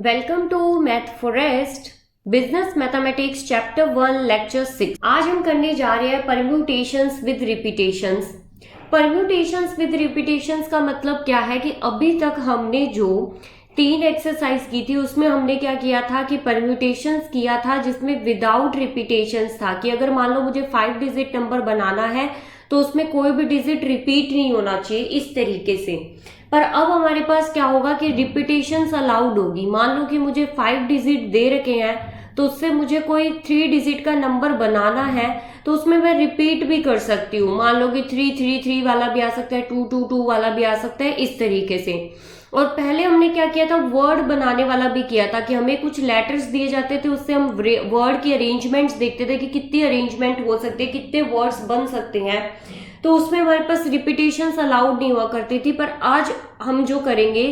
Welcome to Math Forest business mathematics chapter 1 lecture 6। आज हम करने जा रहे हैं permutations with repetitions. Permutations with repetitions का मतलब क्या है कि अभी तक हमने जो 3 एक्सरसाइज की थी उसमें हमने क्या किया था कि परम्यूटेशंस किया था जिसमें विदाउट रिपीटेशंस था कि अगर मान लो मुझे 5 डिजिट नंबर बनाना है तो उसमें कोई भी डिजिट रिपीट नहीं होना चाहिए इस तरीके से। पर अब हमारे पास क्या होगा कि रिपीटेशंस अलाउड होगी। मान लो कि मुझे 5 डिजिट दे रखे हैं तो उससे मुझे कोई 3 डिजिट का नंबर बनाना है तो उसमें मैं रिपीट भी कर सकती हूँ। मान लो कि 333 वाला भी आ सकता है, 222 वाला भी आ सकता है, इस तरीके से। और पहले हमने क्या किया था, वर्ड बनाने वाला भी किया था कि हमें कुछ लेटर्स दिए जाते थे, उससे हम वर्ड की अरेंजमेंट्स देखते थे कि कितनी अरेंजमेंट हो सकती है, कितने वर्ड्स बन सकते हैं। तो उसमें हमारे पास रिपीटेशंस अलाउड नहीं हुआ करती थी। पर आज हम जो करेंगे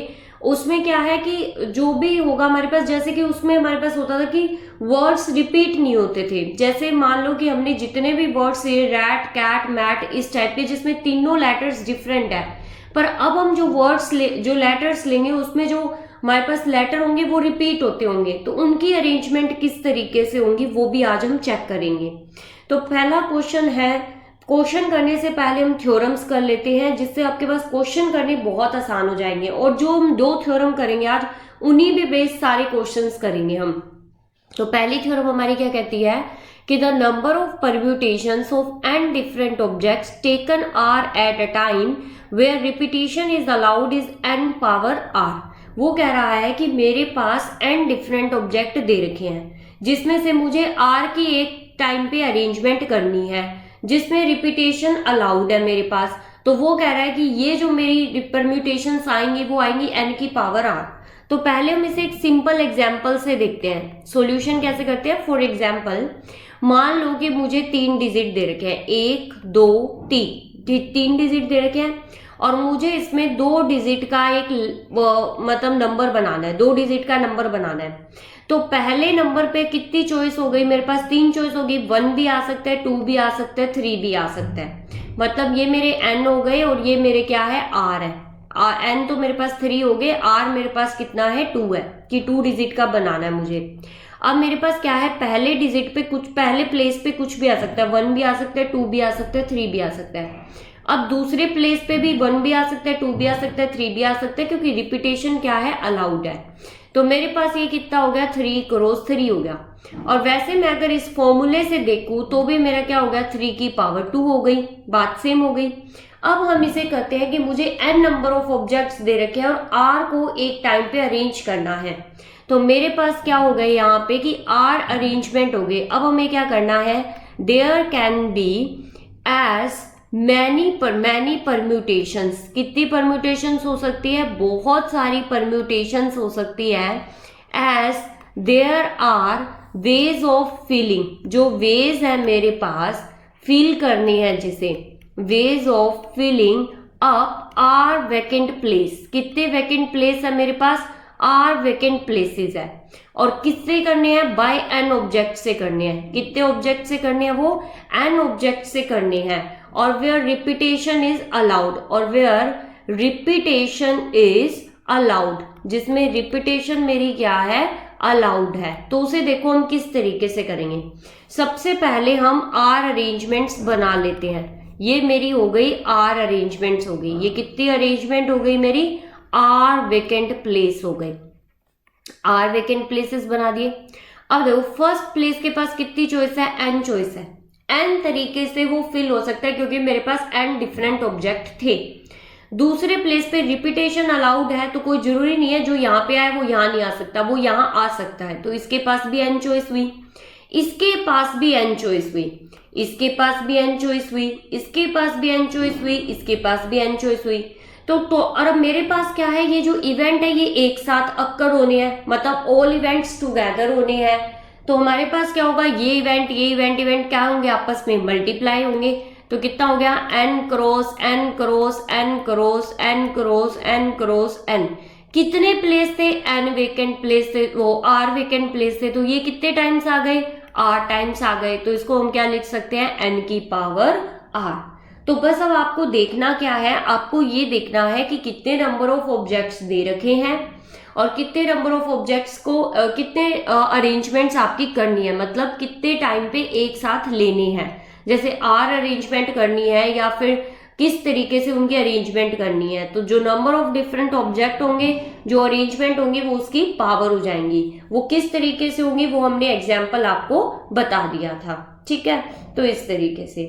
उसमें क्या है कि जो भी होगा हमारे पास, जैसे कि उसमें हमारे पास होता था कि वर्ड्स रिपीट नहीं होते थे। जैसे मान लो कि हमने जितने भी वर्ड्स है, रैट, कैट, मैट, इस टाइप के, जिसमें तीनों लेटर्स डिफरेंट है। पर अब हम जो वर्ड्स जो लेटर्स लेंगे उसमें जो हमारे पास लेटर होंगे वो रिपीट होते होंगे, तो उनकी अरेंजमेंट किस तरीके से होंगी वो भी आज हम चेक करेंगे। तो पहला क्वेश्चन है, क्वेश्चन करने से पहले हम थ्योरम्स कर लेते हैं जिससे आपके पास क्वेश्चन करने बहुत आसान हो जाएंगे। और जो हम 2 थ्योरम करेंगे आज, उन्हीं पे बेस्ड सारे क्वेश्चंस करेंगे हम। तो पहली थ्योरम हमारी क्या कहती है कि the number of permutations of n different objects taken R at a time where repetition is allowed is n power r। वो कह रहा है कि मेरे पास n डिफरेंट ऑब्जेक्ट दे रखे हैं जिसमें से मुझे r की एक टाइम पे अरेंजमेंट करनी है जिसमें रिपीटेशन अलाउड है मेरे पास। तो वो कह रहा है कि ये जो मेरी परम्यूटेशंस आएंगी वो आएंगी n की पावर r। तो पहले हम इसे एक सिंपल एग्जाम्पल से देखते हैं। सॉल्यूशन कैसे करते हैं। फॉर एग्जाम्पल, मान लो कि मुझे 3 डिजिट दे रखे हैं, 1 2 3 डिजिट दे रखे हैं और मुझे इसमें 2 डिजिट का एक मतलब नंबर बनाना है, 2 डिजिट का नंबर बनाना है। तो पहले नंबर पे कितनी चॉइस हो गई मेरे पास, 3 चॉइस हो गई। 1 भी आ सकता है, 2 भी आ सकता है, 3 भी आ सकता है। मतलब ये मेरे n हो गए और ये मेरे क्या है, r है। n तो मेरे पास 3 हो गए, r मेरे पास कितना है, 2 है, कि 2 डिजिट का बनाना है मुझे। अब मेरे पास क्या है, पहले डिजिट पे कुछ, पहले प्लेस पे कुछ भी आ सकता है, 1 भी आ सकता है, 2 भी आ सकता है, 3 भी आ सकता है। अब दूसरे प्लेस पे भी 1 भी आ सकता है, 2 भी आ सकता है, 3 भी आ सकता है, क्योंकि रिपीटेशन क्या है, अलाउड है। तो मेरे पास ये कितना हो गया, 3 क्रॉस 3 हो गया। और वैसे मैं अगर इस फॉर्मूले से देखूं तो भी मेरा क्या हो गया, 3 की पावर 2 हो गई, बात सेम हो गई। अब हम इसे कहते हैं कि मुझे n नंबर ऑफ ऑब्जेक्ट्स दे रखे हैं और r को एक टाइम पे अरेंज करना है। तो मेरे पास क्या हो गया यहाँ पे कि r अरेंजमेंट हो गई। अब हमें क्या करना है, there can be as many permutations. कितनी परम्यूटेशंस हो सकती है, बहुत सारी परम्यूटेशंस हो सकती है। As there are ways of filling, जो वेज है मेरे पास फिल करनी है, जिसे ways of filling up or vacant place. कितने वैकेंट प्लेस है मेरे पास, आर वैकेंट प्लेसेस है। और किससे करने हैं, बाय एन ऑब्जेक्ट से करने हैं। कितने ऑब्जेक्ट से करने हैं, वो एन ऑब्जेक्ट से करने हैं। और वेयर रिपीटेशन इज अलाउड, और वेयर रिपीटेशन इज अलाउड, जिसमें रिपीटेशन मेरी क्या है, अलाउड है। तो उसे देखो हम किस तरीके से करेंगे। सबसे पहले हम आर अरेंजमेंट्स बना लेते हैं। ये मेरी हो गई आर अरेंजमेंट्स हो गई। ये कितनी अरेंजमेंट हो गई मेरी, आर वेकेंट प्लेस हो गई। आर वेकेंट प्लेसेस बना दिए। अब देखो फर्स्ट प्लेस के पास कितनी चॉइस है, एन चॉइस है। एन तरीके से वो फिल हो सकता है क्योंकि मेरे पास एन डिफरेंट ऑब्जेक्ट थे। दूसरे प्लेस पे रिपीटेशन अलाउड है, तो कोई जरूरी नहीं है जो यहाँ पे आए वो यहाँ नहीं आ सकता, वो यहाँ आ सकता है। तो इसके पास भी एन चॉइस हुई, इसके पास भी एन चॉइस हुई, इसके पास भी एन चॉइस हुई, इसके पास भी एन चॉइस हुई, इसके पास भी एन चॉइस हुई। तो और अब मेरे पास क्या है, ये जो इवेंट है ये एक साथ अक्कर होने हैं, मतलब ऑल इवेंट्स टुगेदर होने हैं। तो हमारे पास क्या होगा, ये इवेंट इवेंट क्या होंगे, आपस में मल्टीप्लाई होंगे। तो कितना हो गया, N cross N cross N cross N cross N cross N. कितने प्लेस थे, एन वेकेंट प्लेस थे, वो आर वेकेंट प्लेस थे। तो ये कितने टाइम्स आ गए, आर टाइम्स आ गए। तो इसको हम क्या लिख सकते हैं, एन की पावर आर। तो बस अब आपको देखना क्या है, आपको ये देखना है कि कितने नंबर ऑफ ऑब्जेक्ट्स दे रखे हैं और कितने नंबर ऑफ ऑब्जेक्ट्स को कितने अरेंजमेंट्स आपकी करनी है, मतलब कितने टाइम पे एक साथ लेने हैं, जैसे आर अरेंजमेंट करनी है या फिर किस तरीके से उनकी अरेंजमेंट करनी है। तो जो नंबर ऑफ डिफरेंट ऑब्जेक्ट होंगे, जो अरेंजमेंट होंगी, वो उसकी पावर हो जाएंगी। वो किस तरीके से होंगी वो हमने एग्जाम्पल आपको बता दिया था, ठीक है। तो इस तरीके से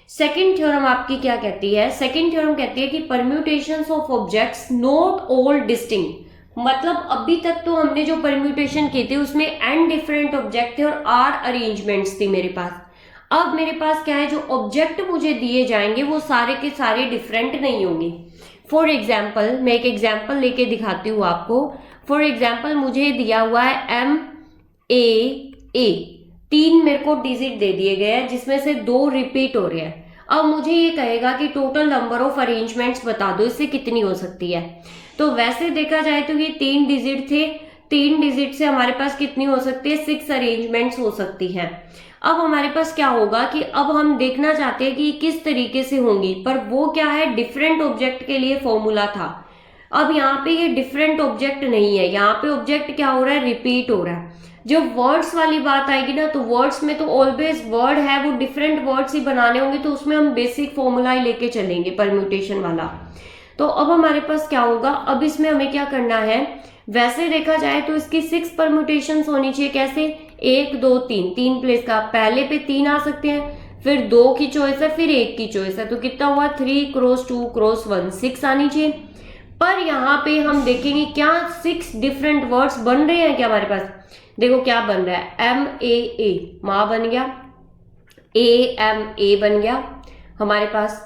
सेकंड थ्योरम आपकी क्या कहती है, सेकंड थ्योरम कहती है कि permutations of objects not all distinct, मतलब अभी तक तो हमने जो परम्यूटेशन की थी उसमें एन डिफरेंट ऑब्जेक्ट थे और आर अरेंजमेंट्स थी मेरे पास। अब मेरे पास क्या है, जो ऑब्जेक्ट मुझे दिए जाएंगे वो सारे के सारे डिफरेंट नहीं होंगे। फॉर एग्जाम्पल मैं एक एग्जाम्पल लेके दिखाती हूँ आपको। फॉर एग्जाम्पल मुझे दिया हुआ है MAA, 3 मेरे को डिजिट दे दिए गए हैं जिसमें से 2 रिपीट हो रहे हैं। अब मुझे ये कहेगा कि टोटल नंबर ऑफ अरेंजमेंट्स बता दो, इससे कितनी हो सकती है। तो वैसे देखा जाए तो ये 3 डिजिट थे, 3 डिजिट से हमारे पास कितनी हो सकती है, 6 अरेंजमेंट्स हो सकती हैं। अब हमारे पास क्या होगा कि अब हम देखना चाहते हैं कि किस तरीके से होंगी, पर वो क्या है, डिफरेंट ऑब्जेक्ट के लिए फॉर्मूला था। अब यहाँ पे ये डिफरेंट ऑब्जेक्ट नहीं है, यहाँ पे ऑब्जेक्ट क्या हो रहा है, रिपीट हो रहा है। जब वर्ड्स वाली बात आएगी ना, तो वर्ड्स में तो ऑलवेज वर्ड है, वो डिफरेंट वर्ड्स ही बनाने होंगे, तो उसमें हम बेसिक फॉर्मूला ही लेके चलेंगे परम्यूटेशन वाला। तो अब हमारे पास क्या होगा, अब इसमें हमें क्या करना है, वैसे देखा जाए तो इसकी 6 परम्यूटेशंस होनी चाहिए। कैसे, 1 2 3, 3 प्लेस का, पहले पे 3 आ सकते हैं, फिर 2 की चॉइस है, फिर 1 की चॉइस है, तो कितना हुआ, 3 क्रॉस 2 क्रॉस 1, 6 आनी चाहिए। पर यहाँ पे हम देखेंगे क्या 6 डिफरेंट वर्ड्स बन रहे हैं क्या हमारे पास। देखो क्या बन रहा है, MAA माँ बन गया, AMA बन गया, हमारे पास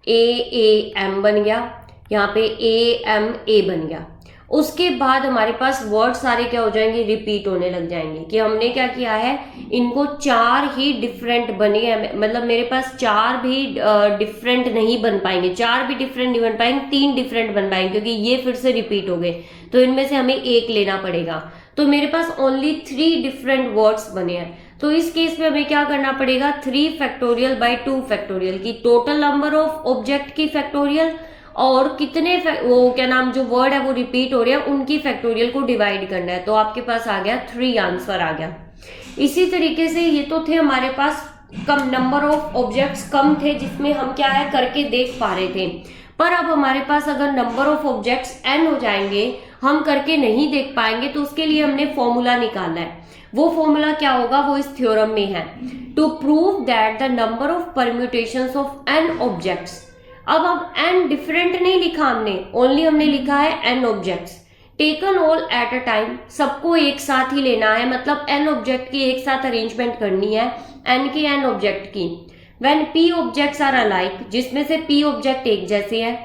AAM बन गया, यहाँ पे AMA बन गया। उसके बाद हमारे पास वर्ड सारे क्या हो जाएंगे, रिपीट होने लग जाएंगे। कि हमने क्या किया है, इनको 4 ही डिफरेंट बने हैं, मतलब मेरे पास 4 भी डिफरेंट नहीं बन पाएंगे, 4 भी डिफरेंट नहीं बन पाएंगे, 3 डिफरेंट बन पाएंगे, क्योंकि ये फिर से रिपीट हो गए, तो इनमें से हमें 1 लेना पड़ेगा। तो मेरे पास ओनली 3 डिफरेंट वर्ड्स बने हैं। तो इस केस में हमें क्या करना पड़ेगा, 3 फैक्टोरियल बाई 2 फैक्टोरियल की टोटल नंबर ऑफ ऑब्जेक्ट की फैक्टोरियल, और कितने वो क्या नाम जो वर्ड है वो रिपीट हो रहे हैं उनकी फैक्टोरियल को डिवाइड करना है। तो आपके पास आ गया 3 आंसर आ गया। इसी तरीके से ये तो थे हमारे पास कम नंबर ऑफ ऑब्जेक्ट्स कम थे, जिसमें हम क्या है करके देख पा रहे थे। पर अब हमारे पास अगर नंबर ऑफ ऑब्जेक्ट्स n हो जाएंगे, हम करके नहीं देख पाएंगे, तो उसके लिए हमने फॉर्मूला निकालना है। वो फॉर्मूला क्या होगा, वो इस थ्योरम में है, to prove that the number of permutations of n objects. अब हम n डिफरेंट नहीं लिखा हमने, ओनली हमने लिखा है n objects taken all at a time, सबको एक साथ ही लेना है, मतलब n ऑब्जेक्ट की एक साथ अरेंजमेंट करनी है, n की n ऑब्जेक्ट की। When p objects are alike, जिसमें से p ऑब्जेक्ट एक जैसे हैं,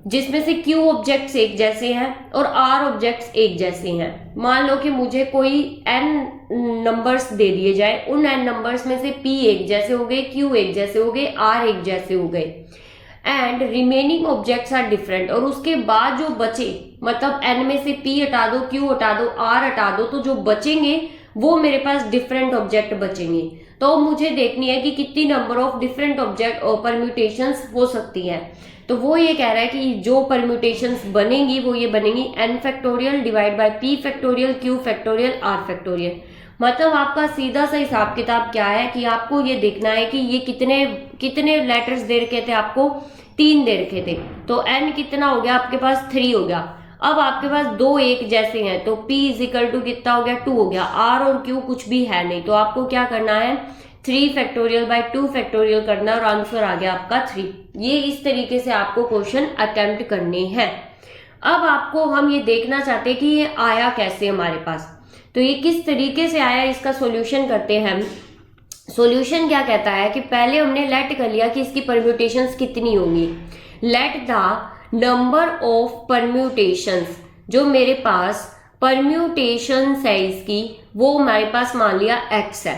जिसमें से q ऑब्जेक्ट्स एक जैसे हैं और r ऑब्जेक्ट्स एक जैसे हैं। मान लो कि मुझे कोई n नंबर्स दे दिए जाए, उन n नंबर्स में से p एक जैसे हो गए, q एक जैसे हो गए, r एक जैसे हो गए, and remaining objects are different. और उसके बाद जो बचे, मतलब n में से p हटा दो, q हटा दो, r हटा दो, तो जो बचेंगे वो मेरे पास डिफरेंट ऑब्जेक्ट बचेंगे। तो मुझे देखनी है कि कितनी नंबर ऑफ डिफरेंट ऑब्जेक्ट और परम्यूटेशंस हो सकती है। तो वो ये कह रहा है कि जो परम्यूटेशंस बनेंगी वो ये बनेंगी n factorial divide by p factorial, q factorial, r factorial. मतलब आपका सीधा सा हिसाब किताब क्या है कि आपको ये देखना है कि ये कितने कितने लेटर्स दे रखे थे, आपको 3 दे रखे थे, तो n कितना हो गया आपके पास, 3 हो गया। अब आपके पास 2 एक जैसे हैं, तो p इजिकल टू कितना हो गया, 2 हो गया। r और q कुछ भी है नहीं, तो आपको क्या करना है, 3 फैक्टोरियल बाय 2 फैक्टोरियल करना, और आंसर आ गया आपका 3। ये इस तरीके से आपको क्वेश्चन अटेम्प्ट करने हैं। अब आपको हम ये देखना चाहते हैं कि ये आया कैसे हमारे पास, तो ये किस तरीके से आया, इसका सॉल्यूशन करते हैं हम। सॉल्यूशन क्या कहता है कि पहले हमने लेट कर लिया कि इसकी परम्यूटेशंस कितनी होंगी। Let the number of permutations, जो मेरे पास परम्यूटेशंस है इसकी, वो हमारे पास मान लिया x है।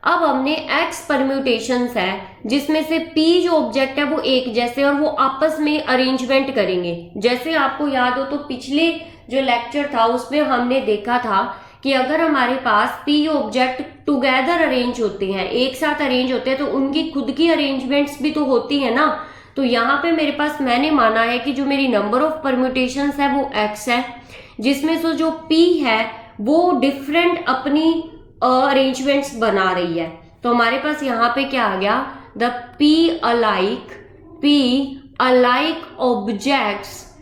अब हमने x परम्यूटेशंस है जिसमें से p जो ऑब्जेक्ट है वो एक जैसे, और वो आपस में अरेंजमेंट करेंगे। जैसे आपको याद हो तो पिछले जो लेक्चर था उसमें हमने देखा था कि अगर हमारे पास p ऑब्जेक्ट टुगेदर अरेंज होते हैं, एक साथ अरेंज होते हैं, तो उनकी खुद की अरेंजमेंट्स भी तो होती है ना। तो यहाँ पे मेरे पास मैंने माना है कि जो मेरी नंबर ऑफ परम्यूटेशंस है वो x है, जिसमें से जो P है वो डिफरेंट अपनी अरेंजमेंट्स बना रही है। तो हमारे पास यहाँ पे क्या आ गया, the P alike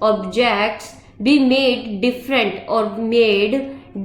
objects be made different or made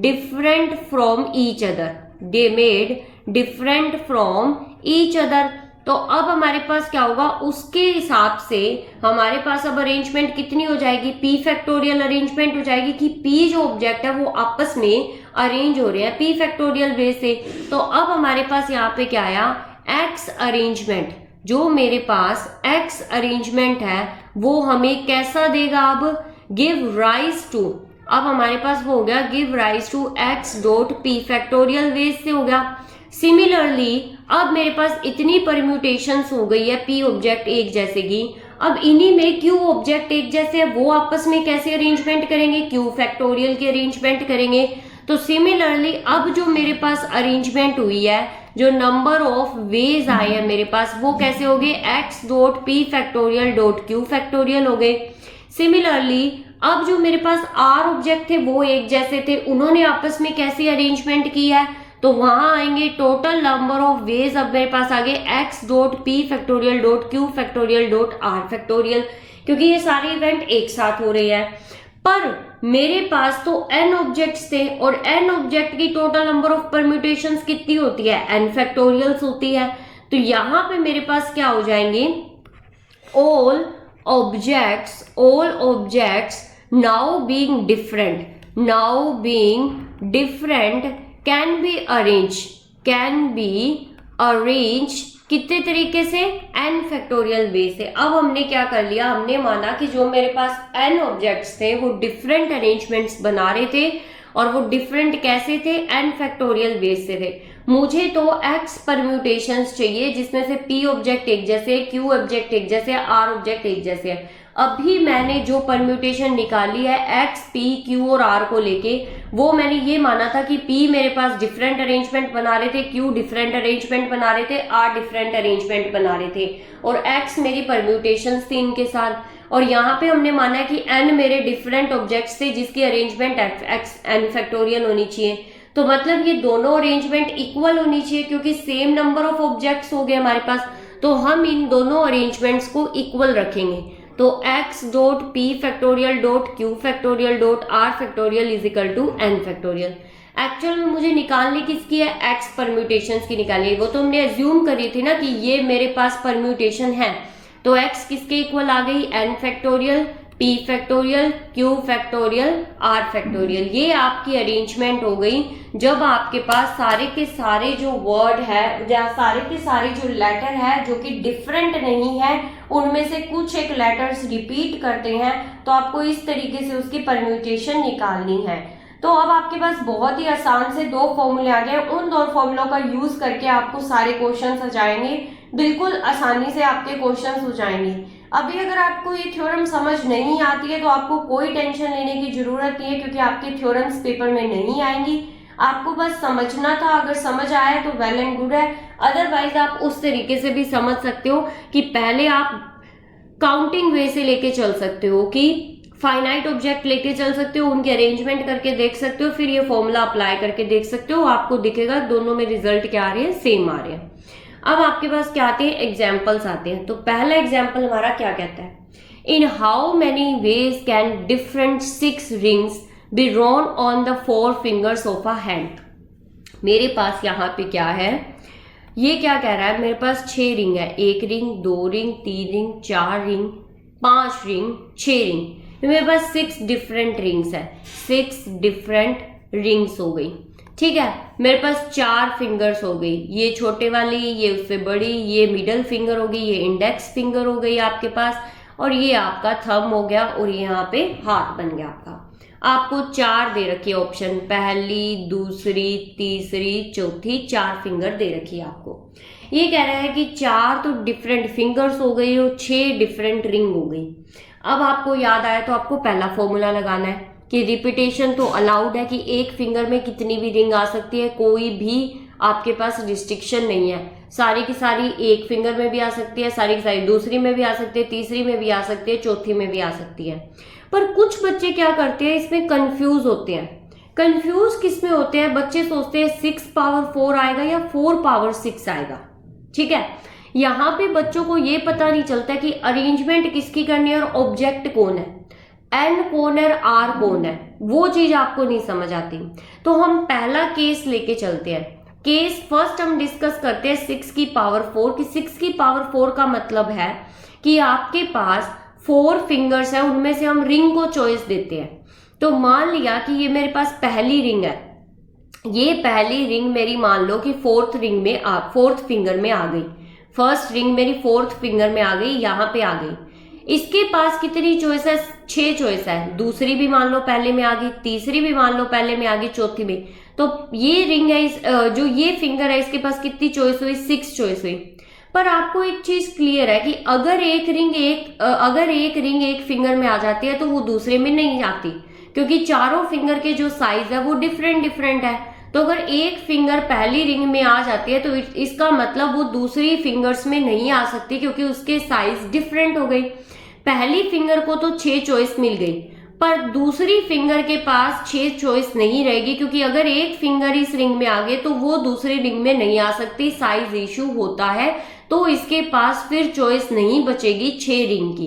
different from each other, they made different from each other। तो अब हमारे पास क्या होगा, उसके हिसाब से हमारे पास अब अरेंजमेंट कितनी हो जाएगी, P फैक्टोरियल अरेंजमेंट हो जाएगी कि P जो ऑब्जेक्ट है वो आपस में अरेंज हो रहे हैं P फैक्टोरियल वे से। तो अब हमारे पास यहाँ पे क्या आया, X अरेंजमेंट, जो मेरे पास X अरेंजमेंट है वो हमें कैसा देगा, अब गिव राइज टू, अब हमारे पास वो हो गया give rise to X dot P factorial way से हो गया। सिमिलरली अब मेरे पास इतनी परम्यूटेशंस हो गई है P ऑब्जेक्ट एक जैसे की, अब इन्हीं में Q ऑब्जेक्ट एक जैसे है वो आपस में कैसे अरेंजमेंट करेंगे, Q फैक्टोरियल की अरेंजमेंट करेंगे। तो सिमिलरली अब जो मेरे पास अरेंजमेंट हुई है, जो नंबर ऑफ वेज आए हैं मेरे पास वो कैसे हो गए, X dot P factorial dot Q factorial हो गए। सिमिलरली अब जो मेरे पास R ऑब्जेक्ट थे वो एक जैसे थे, उन्होंने आपस में कैसे अरेंजमेंट किया है, तो वहां आएंगे टोटल नंबर ऑफ वेज, अब मेरे पास आ गए X dot P factorial dot Q factorial dot R factorial, क्योंकि ये सारे इवेंट एक साथ हो रहे हैं। पर मेरे पास तो n ऑब्जेक्ट्स थे और n ऑब्जेक्ट की टोटल नंबर ऑफ परम्यूटेशंस कितनी होती है, n फैक्टोरियल्स होती है। तो यहां पे मेरे पास क्या हो जाएंगे, all objects now being different can be arranged कितने तरीके से, n फैक्टोरियल वे से। अब हमने क्या कर लिया, हमने माना कि जो मेरे पास n ऑब्जेक्ट्स थे वो डिफरेंट अरेंजमेंट्स बना रहे थे और वो डिफरेंट कैसे थे, n फैक्टोरियल वे से थे। मुझे तो x परम्यूटेशंस चाहिए जिसमें से P ऑब्जेक्ट एक जैसे, Q ऑब्जेक्ट एक जैसे, R ऑब्जेक्ट एक जैसे है। अभी मैंने जो परम्यूटेशन निकाली है X, P, Q और R को लेके, वो मैंने ये माना था कि P मेरे पास डिफरेंट अरेंजमेंट बना रहे थे, Q डिफरेंट अरेंजमेंट बना रहे थे, R डिफरेंट अरेंजमेंट बना रहे थे और X मेरी परम्यूटेशंस थी इनके साथ। और यहाँ पे हमने माना है कि N मेरे डिफरेंट ऑब्जेक्ट्स थे जिसकी अरेंजमेंट X N फैक्टोरियल होनी चाहिए। तो मतलब ये दोनों अरेंजमेंट इक्वल होनी चाहिए क्योंकि सेम नंबर ऑफ ऑब्जेक्ट्स हो गए हमारे पास, तो हम इन दोनों अरेंजमेंट्स को इक्वल रखेंगे। तो x dot P factorial dot Q factorial dot R factorial is equal to N factorial. Actual में मुझे निकालनी किसकी है, x परम्यूटेशंस की निकालनी है। वो तो हमने अज्यूम करी थी ना कि ये मेरे पास परम्यूटेशन है, तो x किसके इक्वल आ गई, N factorial, P factorial, Q factorial, R factorial. ये आपकी अरेंजमेंट हो गई जब आपके पास सारे के सारे जो वर्ड है या सारे के सारे जो लेटर है जो कि डिफरेंट नहीं है, उनमें से कुछ एक लेटर्स रिपीट करते हैं, तो आपको इस तरीके से उसकी परम्यूटेशन निकालनी है। तो अब आपके पास बहुत ही आसान से दो फॉर्मूले आ गए, उन दो फॉर्मूलों का यूज करके आपको सारे क्वेश्चंस आ जाएंगे, बिल्कुल आसानी से आपके क्वेश्चंस हो जाएंगे। अभी अगर आपको ये थ्योरम समझ नहीं आती है तो आपको कोई टेंशन लेने की जरूरत नहीं है, क्योंकि आपके थ्योरम्स पेपर में नहीं आएंगी, आपको बस समझना था। अगर समझ आया तो वेल एंड गुड है, अदरवाइज आप उस तरीके से भी समझ सकते हो कि पहले आप काउंटिंग वे से लेके चल सकते हो, कि फाइनाइट ऑब्जेक्ट लेके चल सकते हो, उनके अरेंजमेंट करके देख सकते हो, फिर ये फॉर्मूला अप्लाई करके देख सकते हो, आपको दिखेगा दोनों में रिजल्ट क्या आ रहे हैं, सेम आ रहे हैं। अब आपके पास क्या आते हैं, एग्जाम्पल्स आते हैं। तो पहला एग्जाम्पल हमारा क्या कहता है, in how many ways can different 6 rings be drawn on the 4 fingers of a hand. मेरे पास यहाँ पे क्या है, ये क्या कह रहा है, मेरे पास 6 रिंग है, 1 ring, 2 ring, 3 ring, 4 ring, 5 ring, 6 ring. मेरे पास 6 डिफरेंट रिंग्स है, 6 डिफरेंट रिंग्स हो गई, ठीक है। मेरे पास 4 फिंगर्स हो गई, ये छोटे वाली, ये उससे बड़ी, ये मिडल फिंगर हो गई, ये इंडेक्स फिंगर हो गई आपके पास, और ये आपका थंब हो गया, और ये यहाँ पे हाथ बन गया आपका। आपको 4 दे रखी है ऑप्शन, पहली, दूसरी, तीसरी, चौथी, 4 फिंगर दे रखी है आपको। ये कह रहा है कि 4 तो डिफरेंट फिंगर्स हो गई और 6 डिफरेंट रिंग हो गई। अब आपको याद आया तो आपको पहला फॉर्मूला लगाना है कि रिपीटेशन तो अलाउड है, कि एक फिंगर में कितनी भी रिंग आ सकती है, कोई भी आपके पास रिस्ट्रिक्शन नहीं है, सारी की सारी एक फिंगर में भी आ सकती है, सारी की सारी दूसरी में भी आ सकती है, तीसरी में भी आ सकती है, चौथी में भी आ सकती है। पर कुछ बच्चे क्या करते हैं, इसमें कंफ्यूज होते हैं। कंफ्यूज किस में होते हैं, बच्चे सोचते हैं 6 पावर 4 आएगा या 4 पावर 6 आएगा। ठीक है, यहाँ पे बच्चों को ये पता नहीं चलता कि अरेंजमेंट किसकी करनी है और ऑब्जेक्ट कौन है, एन कौन है, आर कौन है, वो चीज आपको नहीं समझ आती। तो हम पहला केस लेके चलते हैं। केस फर्स्ट हम डिस्कस करते हैं 6 की पावर 4 की। 6 की पावर 4 का मतलब है कि आपके पास 4 फिंगर्स है, उनमें से हम रिंग को चॉइस देते हैं। तो मान लिया कि ये मेरे पास पहली रिंग है, ये पहली रिंग मेरी मान लो कि फोर्थ फिंगर में आ गई, फर्स्ट रिंग मेरी फोर्थ फिंगर में आ गई, यहाँ पे आ गई। इसके पास कितनी चॉइस है, 6 चॉइस है। दूसरी भी मान लो पहले में आ गई, तीसरी भी मान लो पहले में आ गई, चौथी में। तो ये रिंग है, जो ये फिंगर है, इसके पास कितनी चॉइस हुई, 6 चॉइस हुई। पर आपको एक चीज क्लियर है कि अगर एक रिंग एक फिंगर में आ जाती है तो वो दूसरे में नहीं आती, क्योंकि चारों फिंगर के जो साइज है वो डिफरेंट है। तो अगर एक फिंगर पहली रिंग में आ जाती है तो इसका मतलब वो दूसरी फिंगर्स में नहीं आ सकती, क्योंकि उसके साइज डिफरेंट हो गई। पहली फिंगर को तो 6 चॉइस मिल गई, पर दूसरी फिंगर के पास 6 चॉइस नहीं रहेगी, क्योंकि अगर एक फिंगर इस रिंग में आ गए तो वो दूसरी रिंग में नहीं आ सकती, साइज इशू होता है। तो इसके पास फिर चॉइस नहीं बचेगी 6 रिंग की।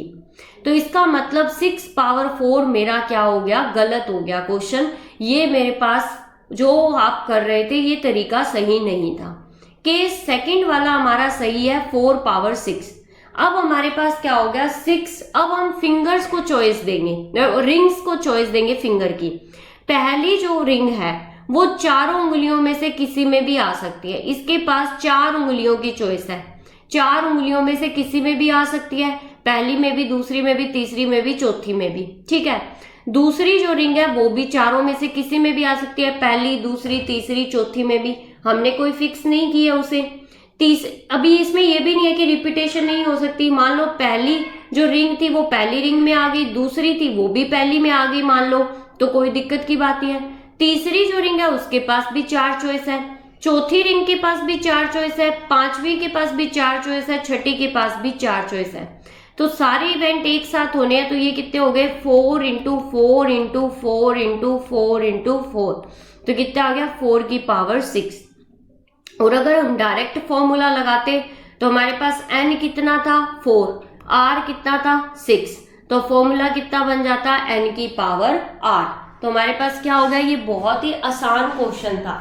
तो इसका मतलब 6 पावर 4 मेरा क्या हो गया, गलत हो गया क्वेश्चन। ये मेरे पास जो आप कर रहे थे ये तरीका सही नहीं था। केस सेकंड वाला हमारा सही है, 4 पावर 6। अब हमारे पास क्या हो गया, 6। अब हम फिंगर्स को चॉइस देंगे, रिंग्स को चॉइस देंगे फिंगर की। पहली जो रिंग है वो चारों उंगलियों में से किसी में भी आ सकती है। इसके पास 4 उंगलियों की चॉइस है, 4 उंगलियों में से किसी में भी आ सकती है, पहली में भी, दूसरी में भी, तीसरी में भी, चौथी में भी। ठीक है, दूसरी जो रिंग है वो भी चारों में से किसी में भी आ सकती है, पहली, दूसरी, तीसरी, चौथी में भी। हमने कोई फिक्स नहीं किया उसे। अभी इसमें यह भी नहीं है कि रिपीटेशन नहीं हो सकती। मान लो पहली जो रिंग थी वो पहली रिंग में आ गई, दूसरी थी वो भी पहली में आ गई मान लो, तो कोई दिक्कत की बात नहीं है। तीसरी जो रिंग है उसके पास भी 4 चॉइस है, चौथी रिंग के पास भी 4 चॉइस है, पांचवी के पास भी 4 चॉइस है, छठी के पास भी 4 चॉइस है। तो सारे इवेंट एक साथ होने हैं, तो ये कितने हो गए, 4 इंटू 4 इंटू 4 इंटू 4 इंटू 4। तो कितना आ गया, 4 की पावर 6। और अगर हम डायरेक्ट फॉर्मूला लगाते तो हमारे पास n कितना था, 4, r कितना था, 6। तो फॉर्मूला कितना बन जाता, n की पावर r। तो हमारे पास क्या हो गया, ये बहुत ही आसान क्वेश्चन था।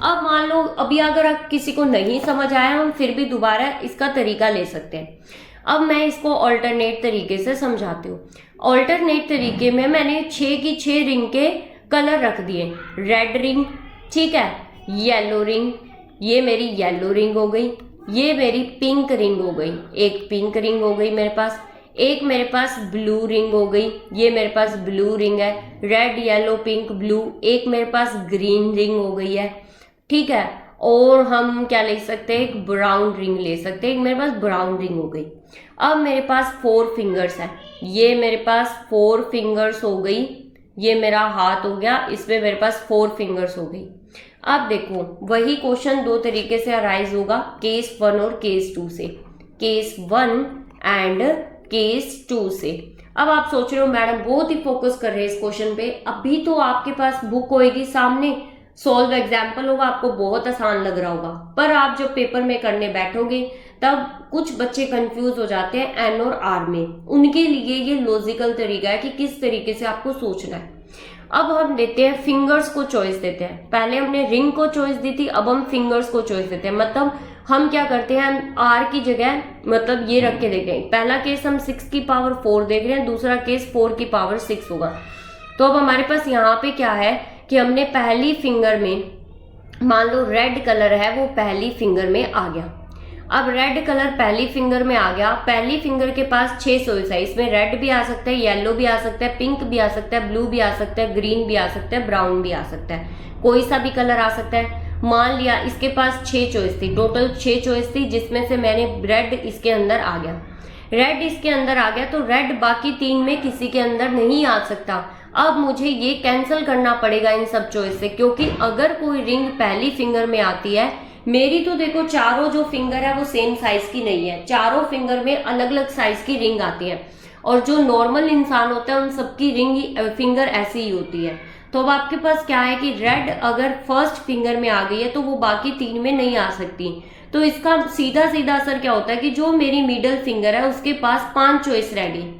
अब मान लो अभी अगर किसी को नहीं समझ आया, हम फिर भी दोबारा इसका तरीका ले सकते हैं। अब मैं इसको ऑल्टरनेट तरीके से समझाती हूँ। ऑल्टरनेट तरीके में मैंने 6 की 6 रिंग के कलर रख दिए। रेड रिंग, ठीक है, येलो रिंग, ये मेरी येलो रिंग हो गई, ये मेरी पिंक रिंग हो गई, एक पिंक रिंग हो गई मेरे पास, एक मेरे पास ब्लू रिंग हो गई, ये मेरे पास ब्लू रिंग है, रेड येलो पिंक ब्लू, एक मेरे पास ग्रीन रिंग हो गई है। ठीक है, और हम क्या ले सकते हैं, एक ब्राउन रिंग ले सकते हैं, एक मेरे पास ब्राउन रिंग हो गई। अब मेरे पास 4 फिंगर्स है, ये मेरे पास 4 फिंगर्स हो गई, ये मेरा हाथ हो गया, इसमें मेरे पास 4 फिंगर्स हो गई। अब देखो वही क्वेश्चन 2 तरीके से अराइज होगा, केस 1 और केस 2 से, केस 1 एंड केस 2 से। अब आप सोच रहे हो मैडम बहुत ही फोकस कर रहे हैं इस क्वेश्चन पे, अभी तो आपके पास बुक होएगी सामने, सॉल्व एग्जाम्पल होगा, आपको बहुत आसान लग रहा होगा, पर आप जब पेपर में करने बैठोगे तब कुछ बच्चे कंफ्यूज हो जाते हैं एन और आर में। उनके लिए ये लॉजिकल तरीका है कि किस तरीके से आपको सोचना है। अब हम देते हैं फिंगर्स को चॉइस देते हैं, पहले हमने रिंग को चॉइस दी थी, अब हम फिंगर्स को चॉइस देते हैं। मतलब हम क्या करते हैं, आर की जगह मतलब ये रख के देखते हैं। पहला केस हम 6 की पावर 4 देख रहे हैं, दूसरा केस 4 की पावर 6 होगा। तो अब हमारे पास यहाँ पे क्या है कि हमने पहली फिंगर में, मान लो रेड कलर है वो पहली फिंगर में आ गया। अब रेड कलर पहली फिंगर में आ गया, पहली फिंगर के पास 6 चॉइस है, इसमें रेड भी आ सकता है, येलो भी आ सकता है, पिंक भी आ सकता है, ब्लू भी आ सकता है, ग्रीन भी आ सकता है, ब्राउन भी आ सकता है, कोई सा भी कलर आ सकता है। मान लिया इसके पास 6 चॉइस थी, टोटल 6 चॉइस थी, जिसमें से मैंने रेड इसके अंदर आ गया, रेड इसके अंदर आ गया, तो रेड बाकी 3 में किसी के अंदर नहीं आ सकता। अब मुझे ये कैंसिल करना पड़ेगा इन सब चॉइस से, क्योंकि अगर कोई रिंग पहली फिंगर में आती है मेरी तो देखो चारों जो फिंगर है वो सेम साइज की नहीं है, चारों फिंगर में अलग अलग साइज की रिंग आती है, और जो नॉर्मल इंसान होता है उन सबकी रिंग फिंगर ऐसी ही होती है। तो अब आपके पास क्या है कि रेड अगर फर्स्ट फिंगर में आ गई है तो वो बाकी 3 में नहीं आ सकती। तो इसका सीधा सीधा असर क्या होता है कि जो मेरी मिडल फिंगर है उसके पास 5 चॉइस रह गई,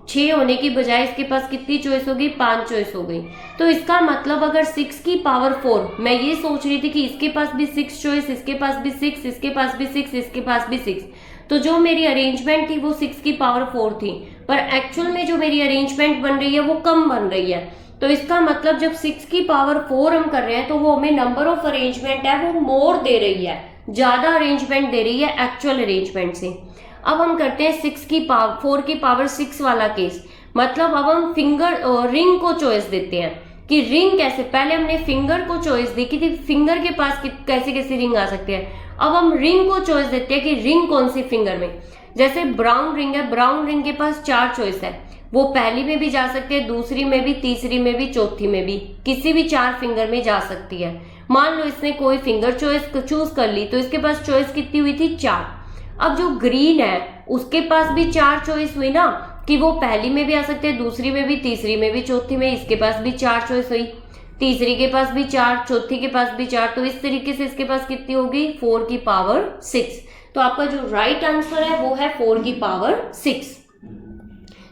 6 होने की बजाय इसके पास कितनी चॉइस हो गई, 5 चॉइस हो गई। तो इसका मतलब अगर 6 की पावर 4, मैं ये सोच रही थी कि इसके पास भी 6 चॉइस, इसके पास भी 6, इसके पास भी 6, इसके पास भी 6, तो जो मेरी अरेंजमेंट थी वो 6 की पावर 4 थी, पर एक्चुअल में जो मेरी अरेंजमेंट बन रही है वो कम बन रही है। तो इसका मतलब जब 6 की पावर 4 हम कर रहे हैं तो वो हमें नंबर ऑफ अरेंजमेंट है वो मोर दे रही है, ज्यादा अरेंजमेंट दे रही है एक्चुअल अरेंजमेंट से। अब हम करते हैं 6 की पावर 4 की पावर 6 वाला केस, मतलब अब हम फिंगर रिंग को चॉइस देते हैं कि रिंग कैसे, पहले हमने फिंगर को चॉइस दी कि फिंगर के पास कैसे कैसे रिंग आ सकते हैं, अब हम रिंग को चॉइस देते हैं कि रिंग कौन सी फिंगर में। जैसे ब्राउन रिंग है, ब्राउन रिंग के पास 4 चॉइस है, वो पहली में भी जा सकती है, दूसरी में भी, तीसरी में भी, चौथी में भी, किसी भी 4 फिंगर में जा सकती है। मान लो इसने कोई फिंगर चूज कर ली तो इसके पास चॉइस कितनी हुई थी, 4। अब जो ग्रीन है उसके पास भी 4 चॉइस हुई ना, कि वो पहली में भी आ सकते हैं, दूसरी में भी, तीसरी में भी, चौथी में, इसके पास भी 4 चॉइस हुई, तीसरी के पास भी 4, चौथी के पास भी 4, तो इस तरीके से इसके पास कितनी होगी, 4 की पावर 6। तो आपका जो राइट आंसर है वो है 4 की पावर 6।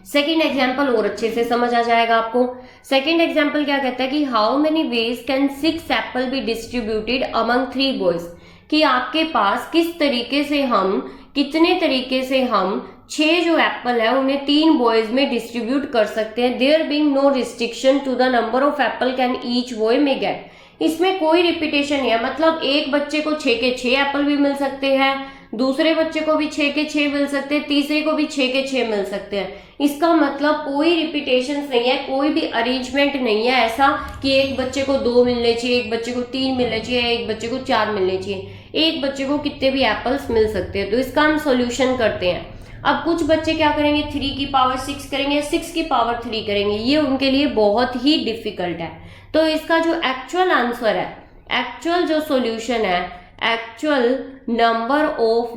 सेकेंड एग्जाम्पल और अच्छे से समझ आ जाएगा आपको। सेकेंड एग्जाम्पल क्या कहता है कि how many ways can 6 Apple B distributed among 3 boys, कि आपके पास किस तरीके से हम, कितने तरीके से हम 6 जो एप्पल है उन्हें 3 बॉयज में डिस्ट्रीब्यूट कर सकते हैं, there being no restriction to the number of apple can each boy may get. इसमें कोई रिपीटेशन नहीं है, मतलब एक बच्चे को 6 के 6 एप्पल भी मिल सकते हैं, दूसरे बच्चे को भी 6 के 6 मिल सकते हैं, तीसरे को भी 6 के 6 मिल सकते हैं। इसका मतलब कोई रिपीटेशन नहीं है, कोई भी अरेंजमेंट नहीं है ऐसा कि एक बच्चे को 2 मिलने चाहिए, एक बच्चे को 3 मिलने चाहिए, एक बच्चे को 4 मिलने चाहिए, एक बच्चे को कितने भी एप्पल्स मिल सकते हैं। तो इसका हम सॉल्यूशन करते हैं। अब कुछ बच्चे क्या करेंगे, 3 की पावर 6 करेंगे, 6 की पावर 3 करेंगे, ये उनके लिए बहुत ही डिफिकल्ट है। तो इसका जो एक्चुअल आंसर है, एक्चुअल जो सॉल्यूशन है, एक्चुअल नंबर ऑफ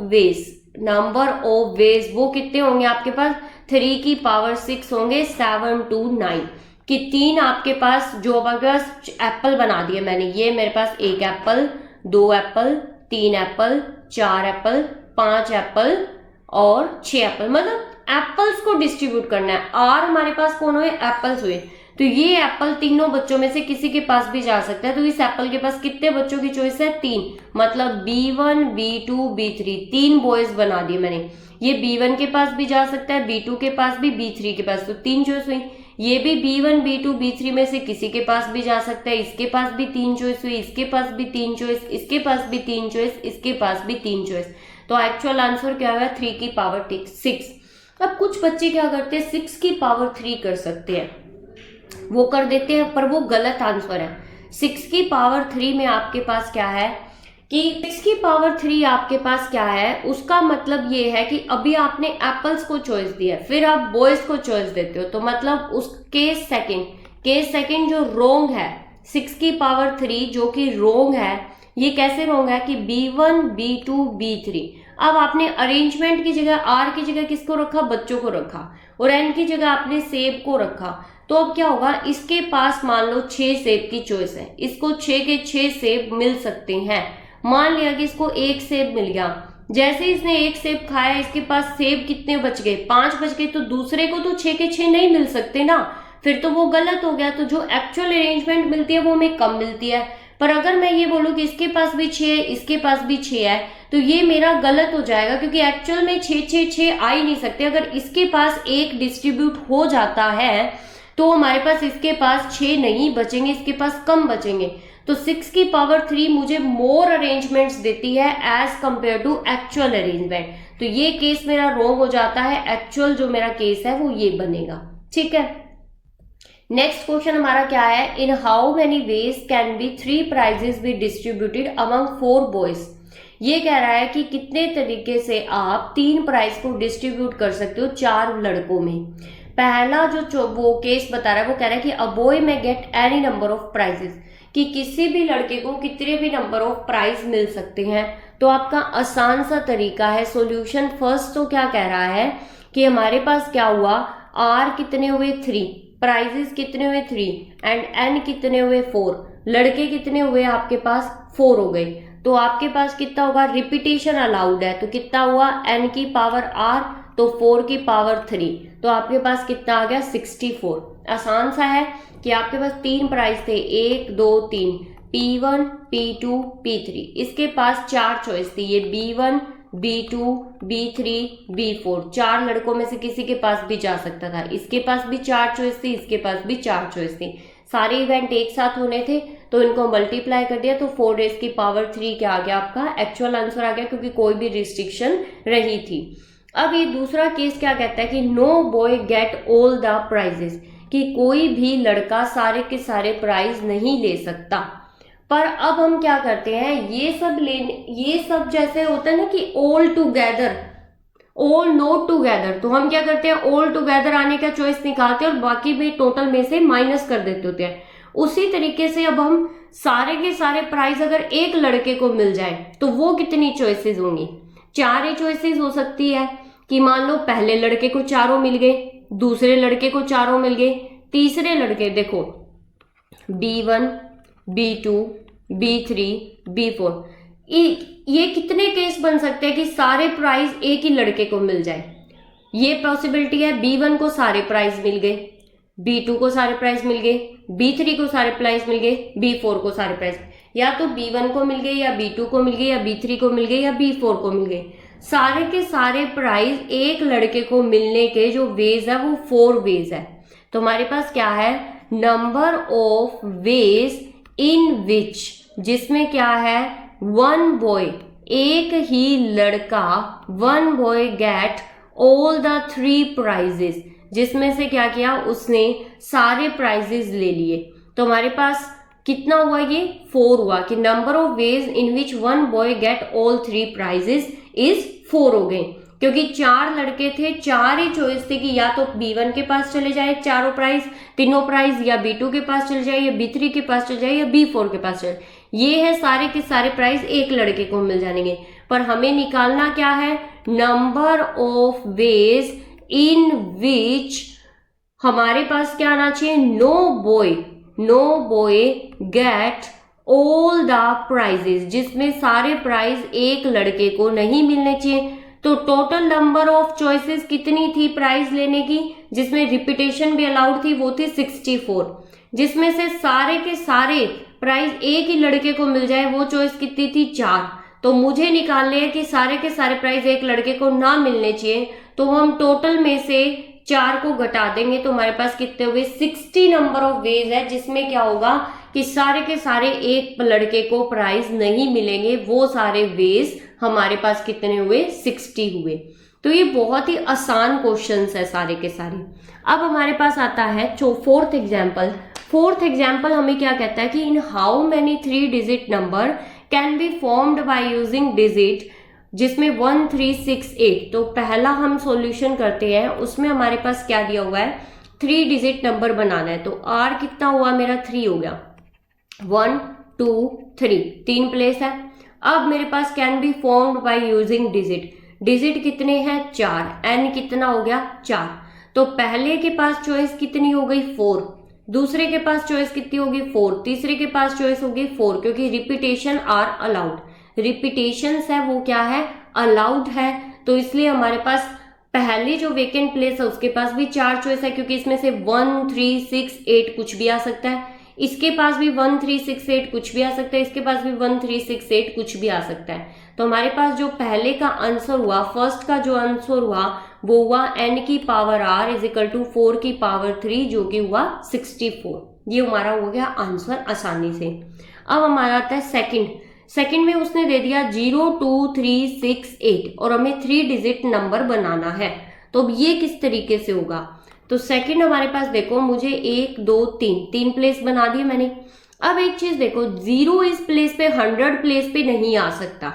वेज वो कितने होंगे आपके पास, 3 की पावर 6 होंगे 7 to 9, कि 3 आपके पास जो आपके पास एप्पल बना दिए मैंने, ये मेरे पास 1 Apple, 2 Apple, 3 Apple, 4 Apple, 5 Apple और 6 एप्पल, मतलब एप्पल्स को डिस्ट्रीब्यूट करना है। और हमारे पास कौन हुए, एप्पल्स हुए, तो ये एप्पल तीनों बच्चों में से किसी के पास भी जा सकता है। तो इस एप्पल के पास कितने बच्चों की चॉइस है, 3, मतलब B1, B2, B3, 3 बॉयज बना दिए मैंने। ये B1 के पास भी जा सकता है, B2 के पास भी, B3 के पास, तो 3 चॉइस हुई। ये भी B1, B2, B3 में से किसी के पास भी जा सकता है, इसके पास भी 3 चॉइस हुई, इसके पास भी 3 चॉइस, इसके पास भी 3 चॉइस, इसके पास भी 3 चॉइस। तो एक्चुअल आंसर क्या हुआ, 3 की पावर 6। अब कुछ बच्चे क्या करते हैं, 6 की पावर 3 कर सकते हैं, वो कर देते हैं, पर वो गलत आंसर है। 6 की पावर 3 में आपके पास क्या है कि 6 की पावर 3 आपके पास क्या है, उसका मतलब ये है कि अभी आपने एप्पल्स को चॉइस दिया, फिर आप बॉयज को चॉइस देते हो, तो मतलब उस केस सेकंड जो रोंग है, 6 की पावर 3 जो कि रोंग है, ये कैसे रोंग है कि B1, B2, B3। अब आपने अरेंजमेंट की जगह, R की जगह किसको रखा, बच्चों को रखा, और N की जगह आपने सेब को रखा। तो अब क्या होगा, इसके पास मान लो 6 सेब की चॉइस है, इसको 6 के 6 सेब मिल सकते हैं। मान लिया कि इसको 1 सेब मिल गया, जैसे इसने 1 सेब खाया, इसके पास सेब कितने बच गए, 5 बच गए, तो दूसरे को तो 6 के 6 नहीं मिल सकते ना, फिर तो वो गलत हो गया। तो जो एक्चुअल अरेंजमेंट मिलती है वो हमें कम मिलती है। पर अगर मैं ये बोलूं कि इसके पास भी 6 है, इसके पास भी 6 है, तो ये मेरा गलत हो जाएगा, क्योंकि एक्चुअल में 6 6 6 आ ही नहीं सकते। अगर इसके पास 1 डिस्ट्रीब्यूट हो जाता है तो हमारे पास इसके पास 6 नहीं बचेंगे, इसके पास कम बचेंगे। तो 6 की पावर 3 मुझे मोर अरेंजमेंट्स देती है as compare to actual arrangement. तो ये केस मेरा रॉन्ग हो जाता है, एक्चुअल जो मेरा केस है वो ये बनेगा। ठीक है, नेक्स्ट क्वेश्चन हमारा क्या है, in how many ways can be 3 prizes be distributed among 4 boys. ये कह रहा है कि कितने तरीके से आप 3 प्राइज को डिस्ट्रीब्यूट कर सकते हो 4 लड़कों में। पहला जो वो केस बता रहा है वो कह रहा है कि a boy may get any number of prizes, कि किसी भी लड़के को कितने भी नंबर ऑफ प्राइज मिल सकते हैं, तो आपका आसान सा तरीका है सॉल्यूशन। फर्स्ट तो क्या कह रहा है कि हमारे पास क्या हुआ, आर कितने हुए 3, प्राइजेस कितने हुए 3 एंड एन कितने हुए 4, लड़के कितने हुए आपके पास 4 हो गए। तो आपके पास कितना होगा, रिपीटेशन अलाउड है तो कितना हुआ n की पावर r, तो 4 की पावर 3, तो आपके पास कितना आ गया 64। आसान सा है कि आपके पास 3 प्राइस थे 1 2 3, P1 P2 P3, इसके पास 4 चॉइस थी, ये B1 B2 B3 B4, 4 लड़कों में से किसी के पास भी जा सकता था। इसके पास भी 4 चॉइस थी, इसके पास भी 4 चॉइस थी। सारे इवेंट एक साथ होने थे तो इनको मल्टीप्लाई कर दिया तो 4 रेज की पावर 3 क्या आ गया, आपका एक्चुअल आंसर आ गया, क्योंकि कोई भी रिस्ट्रिक्शन रही थी। अब ये दूसरा केस क्या कहता है कि no boy get all the prizes, कि कोई भी लड़का सारे के सारे प्राइज नहीं ले सकता। पर अब हम क्या करते हैं, ये सब जैसे होता है ना कि all together, all note together, तो हम क्या करते हैं ऑल टुगेदर आने का चॉइस निकालते हैं और बाकी भी टोटल में से माइनस कर देते होते हैं। उसी तरीके से अब हम सारे के सारे प्राइस अगर एक लड़के को मिल जाए तो वो कितनी चॉइसेस होंगी, 4 ही चॉइसेस हो सकती है। कि मान लो पहले लड़के को 4 मिल गए, दूसरे लड़के को 4 मिल गए, तीसरे लड़के देखो B1 B2 B3 B4, ये कितने केस बन सकते हैं कि सारे प्राइज एक ही लड़के को मिल जाए। ये पॉसिबिलिटी है, B1 को सारे प्राइज मिल गए, B2 को सारे प्राइज मिल गए, B3 को सारे प्राइज मिल गए, B4 को सारे प्राइज, या तो B1 को मिल गए या B2 को मिल गए या B3 को मिल गए या B4 को मिल गए। सारे के सारे प्राइज एक लड़के को मिलने के जो वेज है वो 4 वेज है। तो हमारे पास क्या है, number of ways in which, जिसमें क्या है 1 बॉय, एक ही लड़का 1 boy get all the 3 prizes, जिसमें से क्या किया उसने सारे प्राइजेस ले लिए। तो हमारे पास कितना हुआ, ये 4 हुआ कि number of ways in which 1 boy get all 3 prizes is 4 हो गए, क्योंकि 4 लड़के थे, 4 ही चॉइस थी कि या तो B1 के पास चले जाए चारों प्राइज, तीनों प्राइज, या B2 के पास चले जाए या B3 के पास चले जाए या B4 के पास चले। ये है सारे के सारे प्राइज एक लड़के को मिल जाएंगे। पर हमें निकालना क्या है, number of ways in which हमारे पास क्या आना चाहिए, no boy get all the prizes, जिसमें सारे प्राइज एक लड़के को नहीं मिलने चाहिए। तो टोटल नंबर ऑफ चॉइसेस कितनी थी प्राइज लेने की, जिसमें रिपीटेशन भी अलाउड थी, वो थी 64, जिसमें से सारे के सारे प्राइज एक ही लड़के को मिल जाए वो चॉइस कितनी थी 4। तो मुझे निकालने हैं कि सारे के सारे प्राइज एक लड़के को ना मिलने चाहिए, तो हम टोटल में से 4 को घटा देंगे तो हमारे पास कितने हुए 60 नंबर ऑफ वेज है, जिसमें क्या होगा कि सारे के सारे एक लड़के को प्राइज नहीं मिलेंगे, वो सारे वेज हमारे पास कितने हुए 60 हुए। तो ये बहुत ही आसान क्वेश्चंस है सारे के सारे। अब हमारे पास आता है फोर्थ एग्जाम्पल हमें क्या कहता है कि इन how many 3 digit number can be formed by using digit, जिसमें 1 3 6 8। तो पहला हम सॉल्यूशन करते हैं, उसमें हमारे पास क्या दिया हुआ है 3 डिजिट नंबर बनाना है। तो R कितना हुआ मेरा 3 हो गया, 1 2 3, 3 प्लेस है। अब मेरे पास can be formed by using digit कितने हैं 4, n कितना हो गया 4। तो पहले के पास चॉइस कितनी हो गई 4, दूसरे के पास चॉइस कितनी होगी 4, तीसरे के पास चॉइस होगी 4, क्योंकि रिपीटेशन आर अलाउड, रिपीटेशंस है वो क्या है अलाउड है। तो इसलिए हमारे पास पहले जो वेकेंट प्लेस है उसके पास भी 4 चॉइस है, क्योंकि इसमें से 1 3 6 8 कुछ भी आ सकता है, इसके पास भी 1 3 6 8 कुछ भी आ सकता है, इसके पास भी 1 3 6 8 कुछ भी आ सकता है। तो हमारे पास जो पहले का आंसर हुआ, फर्स्ट का जो आंसर हुआ वो हुआ n की power r is equal to 4 की पावर 3, जो कि हुआ 64। ये हमारा हो गया आंसर आसानी से। अब हमारा आता है सेकंड में उसने दे दिया 0 2 3 6 8 और हमें 3 डिजिट नंबर बनाना है। तो अब ये किस तरीके से होगा, तो सेकंड हमारे पास देखो मुझे 1 2 3 प्लेस बना दिए मैंने। अब एक चीज देखो, 0 इस प्लेस पे 100 प्लेस पे नहीं आ सकता,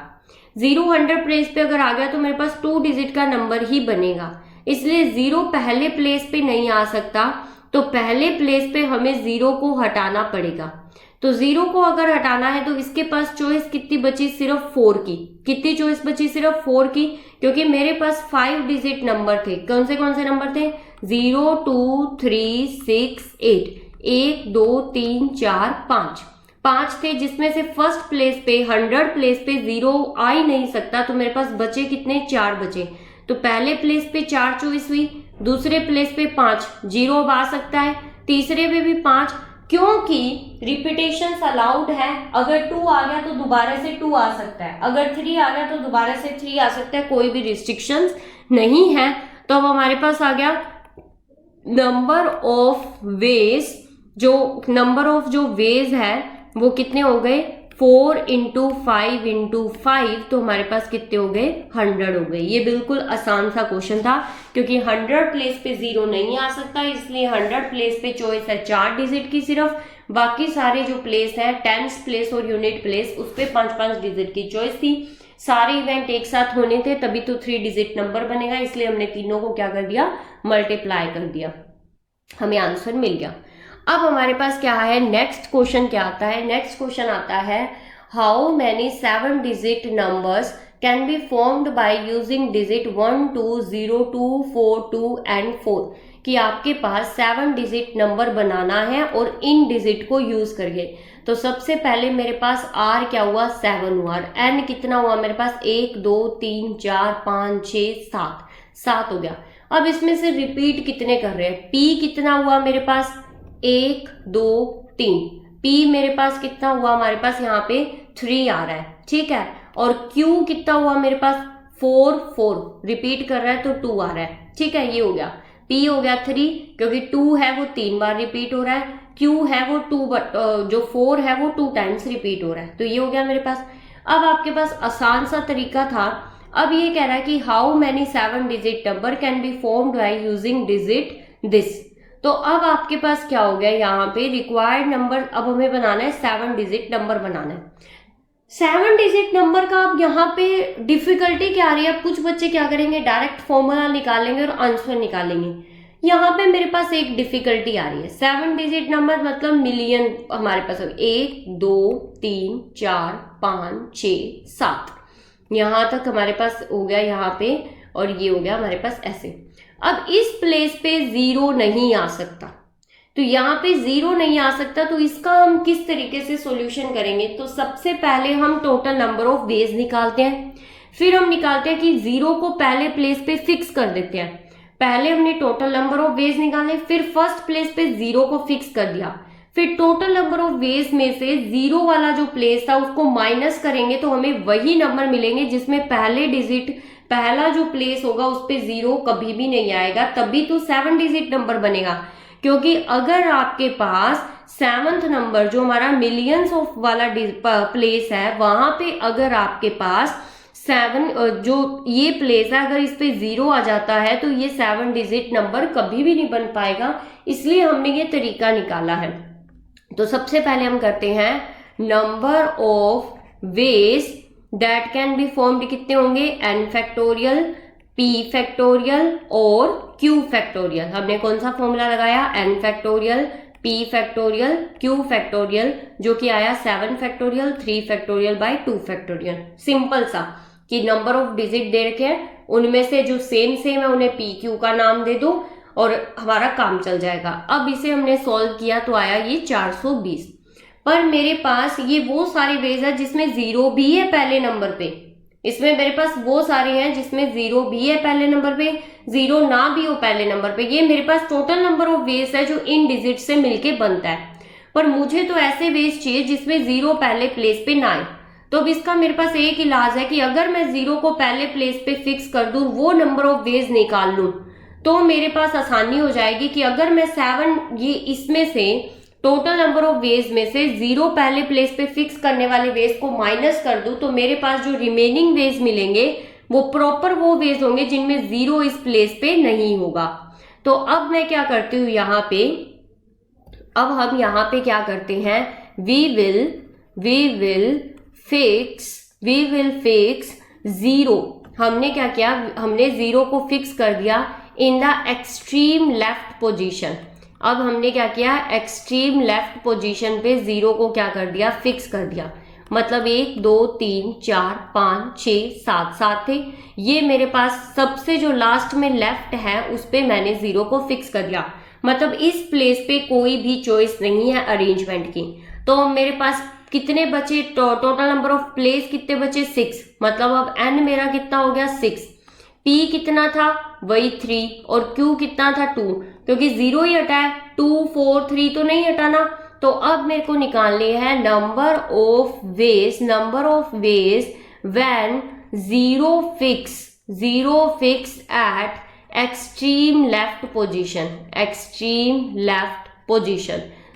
0 100 प्लेस पे अगर आ गया तो मेरे पास 2 डिजिट का नंबर ही बनेगा, इसलिए 0 पहले प्लेस पे नहीं आ सकता। तो पहले प्लेस पे हमें 0 को हटाना पड़ेगा, तो 0 को अगर हटाना है तो इसके पास चॉइस कितनी बची, सिर्फ 4 की। कितनी चॉइस बची, सिर्फ 4 की, क्योंकि मेरे पास 5 डिजिट नंबर थे। कौन से नंबर थे, 0 2 3 6 8, 1 2 3 4 5 थे, जिसमें से फर्स्ट प्लेस पे 100 प्लेस पे 0 आ ही नहीं सकता। तो मेरे पास बचे कितने, 4 बचे। तो पहले प्लेस पे 4 चॉइस हुई, दूसरे प्लेस पे 5, 0 अब आ सकता है, तीसरे पे भी 5, क्योंकि रिपीटेशंस अलाउड है। अगर 2 आ गया तो दोबारा से 2 आ सकता है, अगर 3 आ गया तो दोबारा से 3 आ सकता है, कोई भी रिस्ट्रिक्शंस नहीं है। तो अब हमारे पास आ गया नंबर ऑफ वेज, जो वेज है वो कितने हो गए, 4 × 5 × 5, तो हमारे पास कितने हो गए, 100 हो गए। ये बिल्कुल आसान सा क्वेश्चन था, क्योंकि 100 प्लेस पे 0 नहीं आ सकता, इसलिए 100 प्लेस पे चॉइस है 4 डिजिट की सिर्फ। बाकी सारे जो प्लेस है, टेंस प्लेस और यूनिट प्लेस, उस पे 5-5 डिजिट की चॉइस थी। सारे इवेंट एक साथ होने थे, तभी तो 3 डिजिट नंबर बनेगा, इसलिए हमने तीनों को क्या कर दिया, मल्टीप्लाई कर दिया, हमें आंसर मिल गया। अब हमारे पास क्या है, नेक्स्ट क्वेश्चन क्या आता है, नेक्स्ट क्वेश्चन आता है how many 7 digit numbers can be formed by using digit 1 2 0 2 4 2 and 4, कि आपके पास 7 डिजिट नंबर बनाना है और इन डिजिट को यूज करिए। तो सबसे पहले मेरे पास आर क्या हुआ, 7 हुआ, एन कितना हुआ मेरे पास, 1 2 3 4 5 6 7 हो गया। अब इसमें से रिपीट कितने कर रहे हैं, पी कितना हुआ मेरे पास, 1 2 3, पी मेरे पास कितना हुआ, हमारे पास यहाँ पे 3 आ रहा है, ठीक है। और क्यू कितना हुआ मेरे पास, 4 रिपीट कर रहा है तो 2 आ रहा है, ठीक है, ये हो गया। पी हो गया 3, क्योंकि 2 है वो 3 बार रिपीट हो रहा है, क्यू है वो 2, जो 4 है वो 2 टाइम्स रिपीट हो रहा है, तो ये हो गया मेरे पास। अब आपके पास आसान सा तरीका था। अब ये कह रहा है कि how many 7 digit number can be formed by using digit this. तो अब आपके पास क्या हो गया, यहाँ पे रिक्वायर्ड नंबर अब हमें बनाना है, 7 डिजिट नंबर बनाना है। 7 डिजिट नंबर का अब यहाँ पे डिफिकल्टी क्या आ रही है, अब कुछ बच्चे क्या करेंगे, डायरेक्ट फॉर्मूला निकालेंगे और आंसर निकालेंगे। यहाँ पे मेरे पास एक डिफिकल्टी आ रही है, 7 डिजिट नंबर मतलब मिलियन हमारे पास 1 2 3 4 5 6 7, यहाँ तक हमारे पास हो गया यहाँ पे, और ये हो गया हमारे पास ऐसे। अब इस प्लेस पे 0 नहीं आ सकता, तो यहाँ पे 0 नहीं आ सकता, तो इसका हम किस तरीके से सॉल्यूशन करेंगे। तो सबसे पहले हम टोटल नंबर ऑफ वेज निकालते हैं, फिर हम निकालते हैं कि 0 को पहले प्लेस पे फिक्स कर देते हैं। पहले हमने टोटल नंबर ऑफ वेज निकाले, फिर फर्स्ट प्लेस पे 0 को फिक्स कर दिया, फिर टोटल नंबर ऑफ वेज में से 0 वाला जो प्लेस था उसको माइनस करेंगे, तो हमें वही नंबर मिलेंगे जिसमें पहले डिजिट, पहला जो प्लेस होगा उस पे 0 कभी भी नहीं आएगा, तभी तो 7 डिजिट नंबर बनेगा। क्योंकि अगर आपके पास 7th नंबर जो हमारा मिलियंस ऑफ वाला प्लेस है, वहां पे अगर आपके पास 7 जो ये प्लेस है, अगर इस पे 0 आ जाता है तो ये 7 डिजिट नंबर कभी भी नहीं बन पाएगा, इसलिए हमने ये तरीका निकाला है। तो सबसे पहले हम करते हैं number of ways that can be formed, कितने होंगे, n फैक्टोरियल, p फैक्टोरियल और q फैक्टोरियल। हमने कौन सा फॉर्मूला लगाया, n factorial, p factorial, q factorial, जो कि आया 7 factorial 3 factorial by 2 factorial. Simple सा कि नंबर ऑफ डिजिट दे रखे हैं, उनमें से जो सेम है उन्हें p q का नाम दे दो और हमारा काम चल जाएगा। अब इसे हमने सॉल्व किया तो आया ये 420, पर मेरे पास ये वो सारे वेज है जिसमें 0 भी है पहले नंबर पे, इसमें मेरे पास वो सारे हैं जिसमें 0 भी है पहले नंबर पे, 0 ना भी हो पहले नंबर पे। ये मेरे पास टोटल नंबर ऑफ वेज है जो इन डिजिट से मिलके बनता है, पर मुझे तो ऐसे वेज चाहिए जिसमें 0 पहले प्लेस पे ना आए। तो अब इसका मेरे पास एक इलाज है कि अगर मैं 0 को पहले प्लेस पे फिक्स कर दूं, वो नंबर ऑफ वेज निकाल लूं, तो मेरे पास आसानी हो जाएगी कि अगर मैं 7 ये इसमें से टोटल नंबर ऑफ वेज में से 0 पहले प्लेस पे फिक्स करने वाले वेज को माइनस कर दूं, तो मेरे पास जो रिमेनिंग वेज मिलेंगे वो प्रॉपर वो वेज होंगे जिनमें 0 इस प्लेस पे नहीं होगा। तो अब मैं क्या करती हूँ यहाँ पे, अब हम यहाँ पे क्या करते हैं, वी विल फिक्स 0। हमने क्या किया, हमने 0 को फिक्स कर दिया in the extreme left position. अब हमने क्या किया, एक्सट्रीम लेफ्ट पोजीशन पे 0 को क्या कर दिया, फिक्स कर दिया। मतलब 1 2 3 4 5 6 7 7 थे, ये मेरे पास सबसे जो लास्ट में लेफ्ट है उस पे मैंने 0 को फिक्स कर दिया। मतलब इस प्लेस पे कोई भी चॉइस नहीं है अरेंजमेंट की। तो मेरे पास कितने बचे, टोटल नंबर ऑफ प्लेस कितने बचे, 6। मतलब अब n मेरा कितना हो गया, 6। p कितना था, वही 3, और q कितना था, 2, क्योंकि 0 ही हटा है, 2 4 3 तो नहीं हटाना। तो अब मेरे को निकालने हैं number of veg when 0 fix eight extreme left position.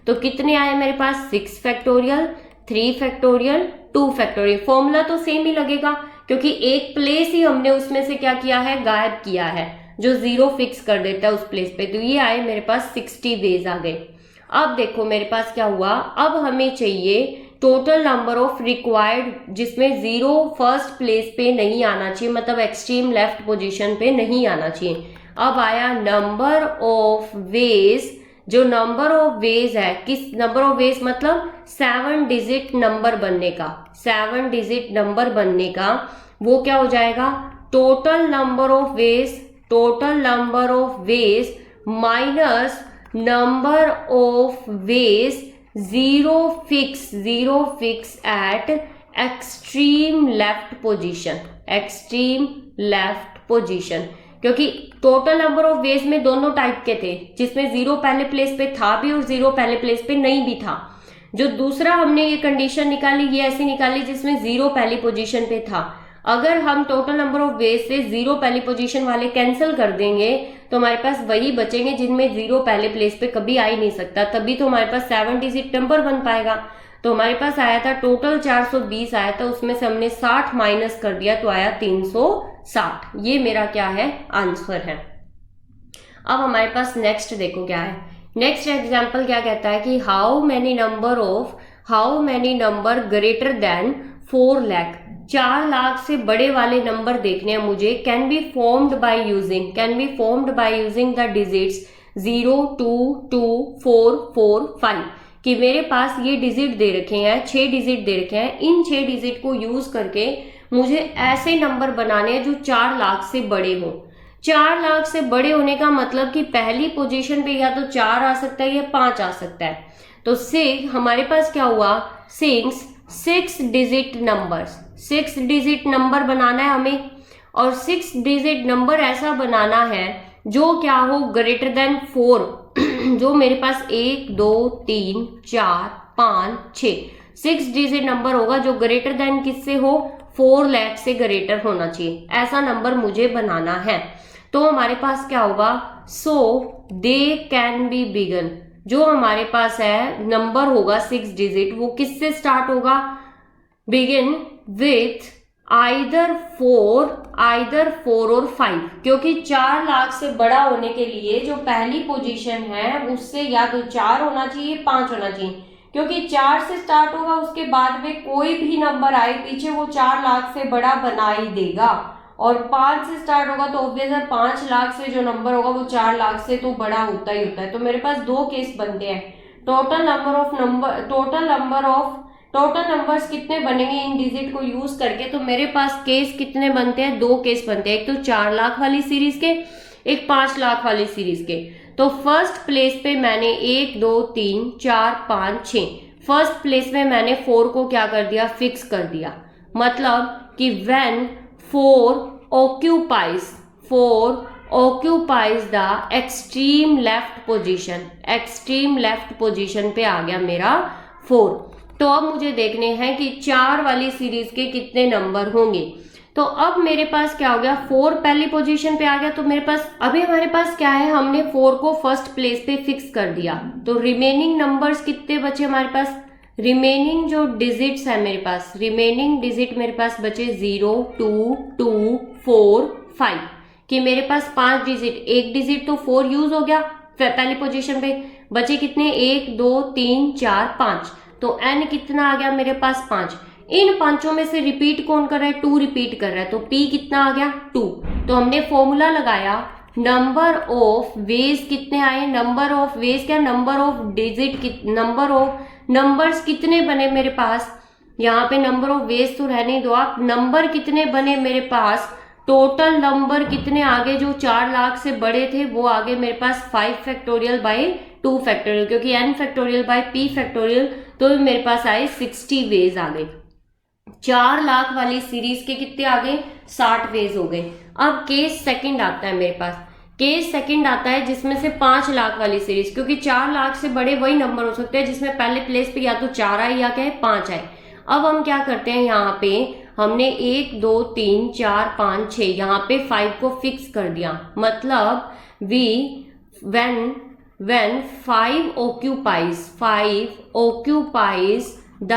तो कितने आए मेरे पास, 6 फैक्टोरियल, 3 फैक्टोरियल, 2 फैक्टोरियल। फॉर्मूला तो सेम ही लगेगा क्योंकि एक प्लेस ही हमने उसमें से क्या किया है, गायब किया है, जो 0 फिक्स कर देता है उस प्लेस पे। तो ये आए मेरे पास 60 वेज आ गए। अब देखो मेरे पास क्या हुआ, अब हमें चाहिए टोटल नंबर ऑफ रिक्वायर्ड जिसमें 0 फर्स्ट प्लेस पे नहीं आना चाहिए, मतलब एक्सट्रीम लेफ्ट पोजीशन पे नहीं आना चाहिए। अब आया नंबर ऑफ वेज, जो नंबर ऑफ वेज है, किस नंबर ऑफ वेज मतलब 7 डिजिट नंबर बनने का, 7 डिजिट नंबर बनने का, वो क्या हो जाएगा, total number of veg minus number of veg 0 fix eight extreme left position. क्योंकि टोटल नंबर ऑफ वेज में दोनों टाइप के थे, जिसमें 0 पहले प्लेस पे था भी और 0 पहले प्लेस पे नहीं भी था। जो दूसरा हमने ये कंडीशन निकाली, ये ऐसी निकाली जिसमें 0 पहली पोजीशन पे था। अगर हम टोटल नंबर ऑफ वेज से 0 पहली पोजीशन वाले कैंसिल कर देंगे तो हमारे पास वही बचेंगे जिनमें 0 पहले प्लेस पे कभी आ ही नहीं सकता, तभी तो हमारे पास 7 डिजिट नंबर बन पाएगा। तो हमारे पास आया था टोटल 420 आया था, उसमें से हमने 60 माइनस कर दिया तो आया 360। ये मेरा क्या है, आंसर है। अब हमारे पास नेक्स्ट देखो क्या है, नेक्स्ट एग्जाम्पल क्या कहता है कि how many number greater than 4 lakh, 4 lakh से बड़े वाले नंबर देखने हैं मुझे, can be formed by using the digits 0 2 2 4 4 5। कि मेरे पास ये डिजिट दे रखे हैं, 6 डिजिट दे रखे हैं, इन 6 डिजिट को यूज करके मुझे ऐसे नंबर बनाने हैं जो 4 लाख से बड़े हो। 4 लाख से बड़े होने का मतलब कि पहली पोजीशन पे या तो 4 आ सकता है या 5 आ सकता है। तो हमारे पास क्या हुआ, 6 डिजिट नंबर बनाना है हमें, और 6 डिजिट नंबर ऐसा बनाना है जो क्या हो, ग्रेटर देन 4। जो मेरे पास 1 2 3 4 5 6 6 डिजिट नंबर होगा जो ग्रेटर देन किससे हो, 4 लाख से ग्रेटर होना चाहिए, ऐसा नंबर मुझे बनाना है। तो हमारे पास क्या होगा, सो दे कैन बी बिगन, जो हमारे पास है नंबर होगा 6 डिजिट, वो किससे स्टार्ट होगा, बिगिन विथ आइदर 4 और 5। क्योंकि 4 लाख से बड़ा होने के लिए जो पहली पोजीशन है उससे या तो 4 होना चाहिए 5 होना चाहिए, क्योंकि 4 से स्टार्ट होगा उसके बाद में कोई भी नंबर आए पीछे वो 4 लाख से बड़ा बना ही देगा, और 5 से स्टार्ट होगा तो ऑब्वियस है 5 लाख से जो नंबर होगा वो 4 लाख से तो बड़ा होता ही होता है। तो मेरे पास 2 केस बनते हैं, टोटल नंबर्स कितने बनेंगे इन डिजिट को यूज करके। तो मेरे पास केस कितने बनते हैं, 2 केस बनते हैं, एक तो 4 लाख वाली सीरीज के, एक 5 लाख वाली सीरीज के। तो फर्स्ट प्लेस पे मैंने 1 2 3 4 5 6, फर्स्ट प्लेस में मैंने 4 को क्या कर दिया, फिक्स कर दिया। मतलब कि when 4 occupies the extreme left position पे आ गया मेरा 4। तो अब मुझे देखने हैं कि 4 वाली सीरीज के कितने नंबर होंगे। तो अब मेरे पास क्या हो गया, 4 पहली पोजीशन पे आ गया। तो मेरे पास अभी हमारे पास क्या है, हमने 4 को फर्स्ट प्लेस पे फिक्स कर दिया। तो रिमेनिंग नंबर्स कितने बचे हमारे पास, रिमेनिंग जो डिजिट्स है मेरे पास, रिमेनिंग डिजिट मेरे पास बचे 0 2 2 4 5। कि मेरे पास 5 डिजिट, एक डिजिट तो 4 यूज हो गया पहली पोजीशन पे, बचे कितने 1 2 3 4 5। तो n कितना आ गया मेरे पास 5। इन 5 में से रिपीट कौन कर रहा है, 2 रिपीट कर रहा है, तो p कितना आ गया 2। तो हमने फॉर्मूला लगाया नंबर ऑफ वेज कितने आए, नंबर ऑफ वेज क्या, number of digit, number of numbers कितने बने मेरे पास, यहाँ पे नंबर ऑफ वेज तो रहने दो आप, नंबर कितने बने मेरे पास, टोटल नंबर कितने आगे, जो 4 लाख से बड़े थे वो आगे मेरे पास 5 फैक्टोरियल बाई 2 फैक्टोरियल, क्योंकि n factorial by p factorial, तो मेरे पास आए 60 वेज आ गए। 4 लाख वाली सीरीज के कितने आ गए, 60 वेज हो गए। अब केस सेकंड आता है मेरे पास, केस सेकंड आता है जिसमें से 5 लाख वाली सीरीज, क्योंकि 4 लाख से बड़े वही नंबर हो सकते हैं जिसमें पहले प्लेस पे या तो 4 आए या क्या है 5 आए। अब हम क्या करते हैं, यहाँ पे हमने 1 2 3 4 5 6 यहाँ पे 5 को फिक्स कर दिया, मतलब when 5 occupies the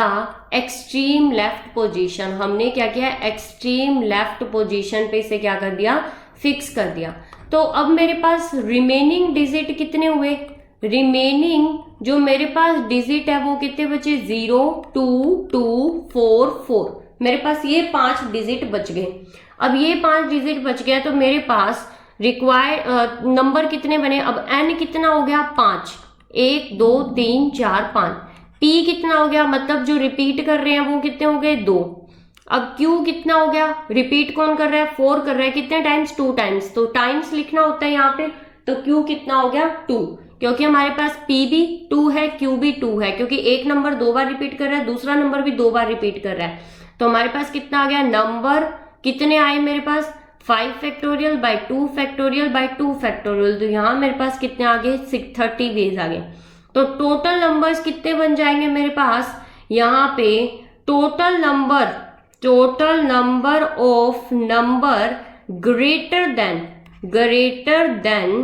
extreme left position, हमने क्या किया, एक्सट्रीम लेफ्ट पोजीशन पे इसे क्या कर दिया, फिक्स कर दिया। तो अब मेरे पास रिमेनिंग डिजिट कितने हुए, रिमेनिंग जो मेरे पास डिजिट है वो कितने बचे, 0 2 2 4 4, मेरे पास ये 5 डिजिट बच गए। अब ये 5 डिजिट बच गया तो मेरे पास रिक्वायर्ड नंबर कितने बने, अब n कितना हो गया 5, 1 2 3 4 5, p कितना हो गया, मतलब जो रिपीट कर रहे हैं वो कितने हो गए 2, अब q कितना हो गया, रिपीट कौन कर रहा है 4 कर रहा है, कितने टाइम्स 2 टाइम्स, तो टाइम्स लिखना होता है यहाँ पे, तो q कितना हो गया 2, क्योंकि हमारे पास p भी 2 है q भी 2 है, क्योंकि एक नंबर 2 बार रिपीट कर रहा है, दूसरा नंबर भी 2 बार रिपीट कर रहा है, तो हमारे पास कितना आ गया, नंबर कितने आए मेरे पास 5 factorial by 2 factorial by 2 factorial, तो यहाँ मेरे पास कितने आ गए 30 वेज आ गए। तो टोटल नंबर्स कितने बन जाएंगे मेरे पास, यहाँ पे total number of number greater than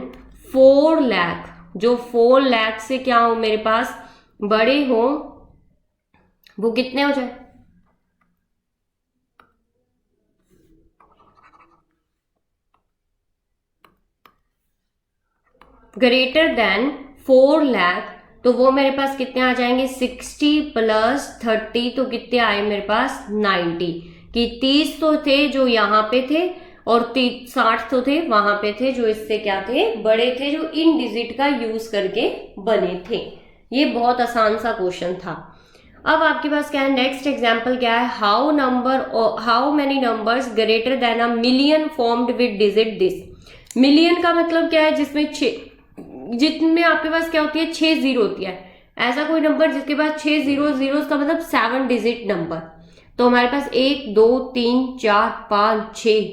4 lakh, जो 4 लाख से क्या हो मेरे पास बड़े हो, वो कितने हो जाए, ग्रेटर देन 4 लाख, तो वो मेरे पास कितने आ जाएंगे 60 प्लस 30, तो कितने आए मेरे पास 90, कि 30 तो थे जो यहाँ पे थे और 60 तो थे वहां पे थे जो इससे क्या थे बड़े थे, जो इन डिजिट का यूज करके बने थे। ये बहुत आसान सा क्वेश्चन था। अब आपके पास क्या है, नेक्स्ट एग्जाम्पल क्या है, how many numbers greater than a million formed with digit this. Million का मतलब क्या है, जिसमें आपके पास क्या होती है 6 जीरो होती है, ऐसा कोई नंबर जिसके पास 6 जीरो का मतलब 7 डिजिट नंबर। तो हमारे पास 1 2 3 4 5 6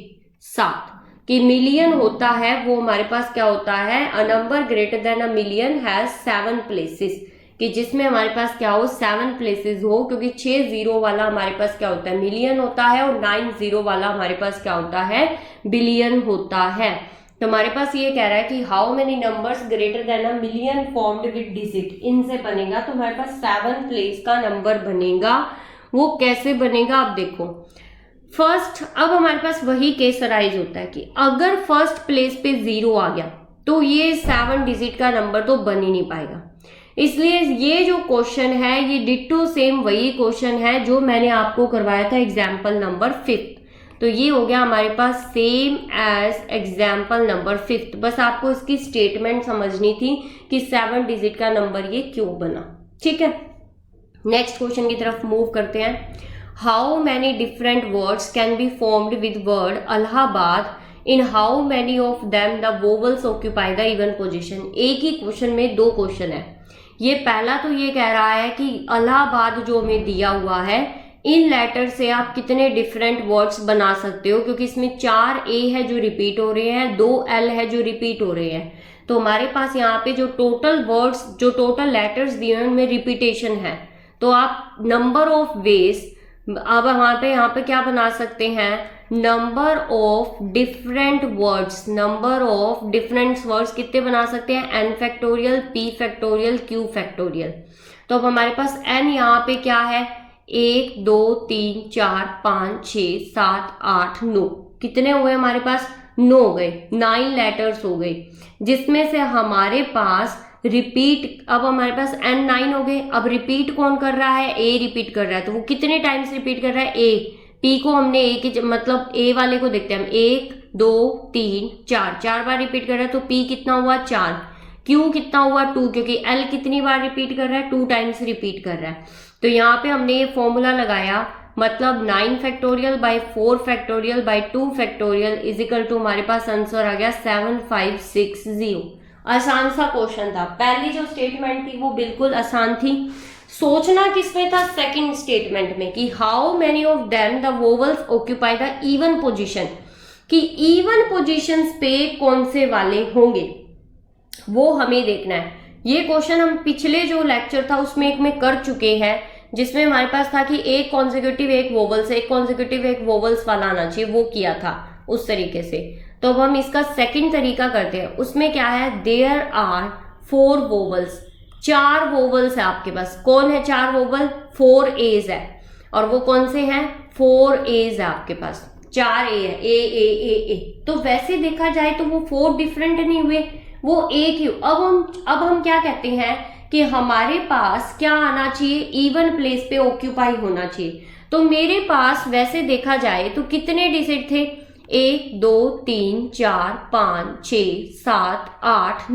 7 कि मिलियन होता है, वो हमारे पास क्या होता है, a number greater than a million has 7 places, कि जिसमें हमारे पास क्या हो 7 प्लेसेस हो, क्योंकि 6 जीरो वाला हमारे पास क्या होता है मिलियन होता है, और 9 जीरो वाला हमारे पास क्या होता है बिलियन होता है। तो हमारे पास ये कह रहा है कि how many numbers greater than a million formed with digit, इनसे बनेगा, तो हमारे पास 7 प्लेस का नंबर बनेगा। वो कैसे बनेगा आप देखो, फर्स्ट, अब हमारे पास वही केस अराइज होता है कि अगर फर्स्ट प्लेस पे 0 आ गया तो ये 7 डिजिट का नंबर तो बन ही नहीं पाएगा। इसलिए ये जो क्वेश्चन है ये डिट्टो सेम वही क्वेश्चन है जो मैंने आपको करवाया था एग्जाम्पल नंबर 5। तो ये हो गया हमारे पास सेम एज एग्जाम्पल नंबर 5। बस आपको इसकी स्टेटमेंट समझनी थी कि 7 डिजिट का नंबर ये क्यों बना। ठीक है, नेक्स्ट क्वेश्चन की तरफ मूव करते हैं। How many different words can be formed with word Allahabad, in how many of them the vowels occupy the even position. एक ही क्वेश्चन में 2 क्वेश्चन है। ये पहला तो ये कह रहा है कि अलाहाबाद जो हमें दिया हुआ है, इन लेटर से आप कितने डिफरेंट वर्ड्स बना सकते हो, क्योंकि इसमें 4 ए है जो रिपीट हो रहे हैं, 2 एल है जो रिपीट हो रहे हैं। तो हमारे पास यहाँ पे जो टोटल वर्ड्स, जो टोटल लेटर्स दिए हैं उनमें रिपीटेशन है, तो आप नंबर ऑफ वेज, अब यहाँ पे क्या बना सकते हैं, number of different words, number of different words कितने बना सकते हैं, N factorial, P factorial, Q factorial. तो अब हमारे पास एन यहाँ पे क्या है, 1 2 3 4 5 6 7 8 9, कितने हुए हमारे पास 9 हो गए, 9 लेटर्स हो गए, जिसमें से हमारे पास रिपीट, अब हमारे पास N9 हो गए। अब रिपीट कौन कर रहा है, ए रिपीट कर रहा है, तो वो कितने टाइम्स रिपीट कर रहा है, ए पी को हमने ए की मतलब ए वाले को देखते हैं हम, 1 2 3 4, 4 बार रिपीट कर रहा है तो पी कितना हुआ 4, क्यू कितना हुआ 2, क्योंकि एल कितनी बार रिपीट कर रहा है 2 टाइम्स रिपीट कर रहा है। तो यहाँ पे हमने ये फॉर्मूला लगाया, मतलब 9 factorial by 4 factorial by 2 factorial is equal to हमारे पास आंसर आ गया 7560। आसान सा क्वेश्चन था। पहली जो स्टेटमेंट थी वो बिल्कुल आसान थी। सोचना किसमें था, सेकंड स्टेटमेंट में, कि how many of them the vowels occupy the even position, कि इवन पोजीशंस पे कौन से वाले होंगे वो हमें देखना है। ये क्वेश्चन हम पिछले जो लेक्चर था उसमें एक में कर चुके हैं, जिसमें हमारे पास था कि एक कॉन्जिक्यूटिव एक वोवल्स, एक कॉन्जिक्यूटिव एक वोवल्स वाला आना चाहिए, वो किया था उस तरीके से। तो अब हम इसका सेकंड तरीका करते हैं। उसमें क्या है, देयर आर 4 वोवल्स, 4 वोवल्स है आपके पास। कौन है 4 वोवल, 4 एज है, और वो कौन से हैं 4 एज है आपके पास, 4 ए है, ए। तो वैसे देखा जाए तो वो 4 डिफरेंट नहीं हुए, वो एक ही। अब हम क्या कहते हैं कि हमारे पास क्या आना चाहिए, इवन प्लेस पे ऑक्यूपाई होना चाहिए। तो मेरे पास वैसे देखा जाए तो कितने डिजिट थे, 1 2 3 4 5 6 7 8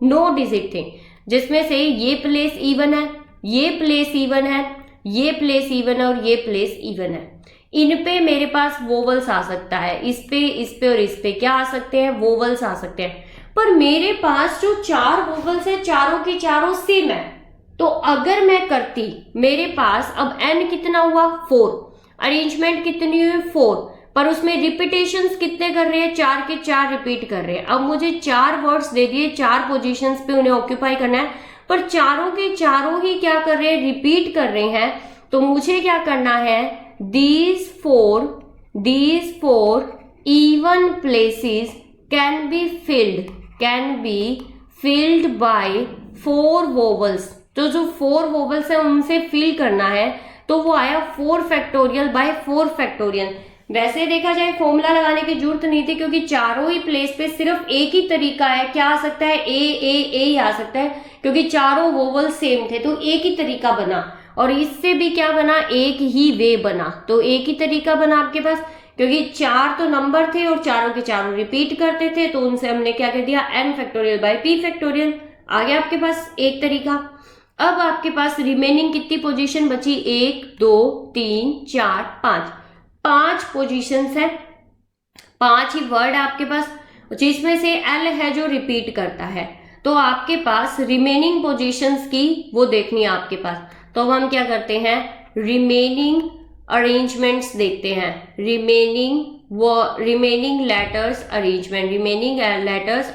9 डिजिट थे, जिसमें से ये प्लेस इवन है, ये प्लेस इवन है, ये प्लेस इवन है और ये प्लेस इवन है। इन पे मेरे पास वोवल्स आ सकता है, इस पे और इस पे क्या आ सकते हैं, वोवल्स आ सकते हैं। पर मेरे पास जो 4 वोवल्स है चारों की चारों सेम है। तो अगर मैं करती, मेरे पास अब n कितना हुआ 4, अरेंजमेंट कितनी हुई 4, पर उसमें रिपीटेशंस कितने कर रहे हैं, 4 के 4 रिपीट कर रहे हैं। अब मुझे 4 वर्ड्स दे दिए, 4 पोजीशंस पे उन्हें ऑक्यूपाई करना है, पर चारों के चारों ही क्या कर रहे हैं, रिपीट कर रहे हैं। तो मुझे क्या करना है, these four even places can be filled by 4 vowels। तो जो 4 vowels है उनसे फिल करना है, तो वो आया 4 फैक्टोरियल बाय 4 फैक्टोरियल। वैसे देखा जाए फॉर्मूला लगाने की जरूरत नहीं थी, क्योंकि चारों ही प्लेस पे सिर्फ एक ही तरीका है, क्या आ सकता है, ए ही आ सकता है, क्योंकि चारों वोवल सेम थे तो एक ही तरीका बना। और इससे भी क्या बना, एक ही वे बना, तो एक ही तरीका बना आपके पास, क्योंकि 4 तो नंबर थे और चारों के चारों रिपीट करते थे, तो उनसे हमने क्या कर दिया, n factorial by p factorial. आ गया आपके पास एक तरीका। अब आपके पास रिमेनिंग कितनी पोजीशन बची, 1 2 3 4 5 पोजीशंस है, 5 ही वर्ड है आपके पास, जिसमें से l है जो रिपीट करता है। तो आपके पास रिमेनिंग पोजीशंस की वो देखनी है आपके पास। तो अब हम क्या करते हैं, रिमेनिंग अरेंजमेंट्स देखते हैं, रिमेनिंग लेटर्स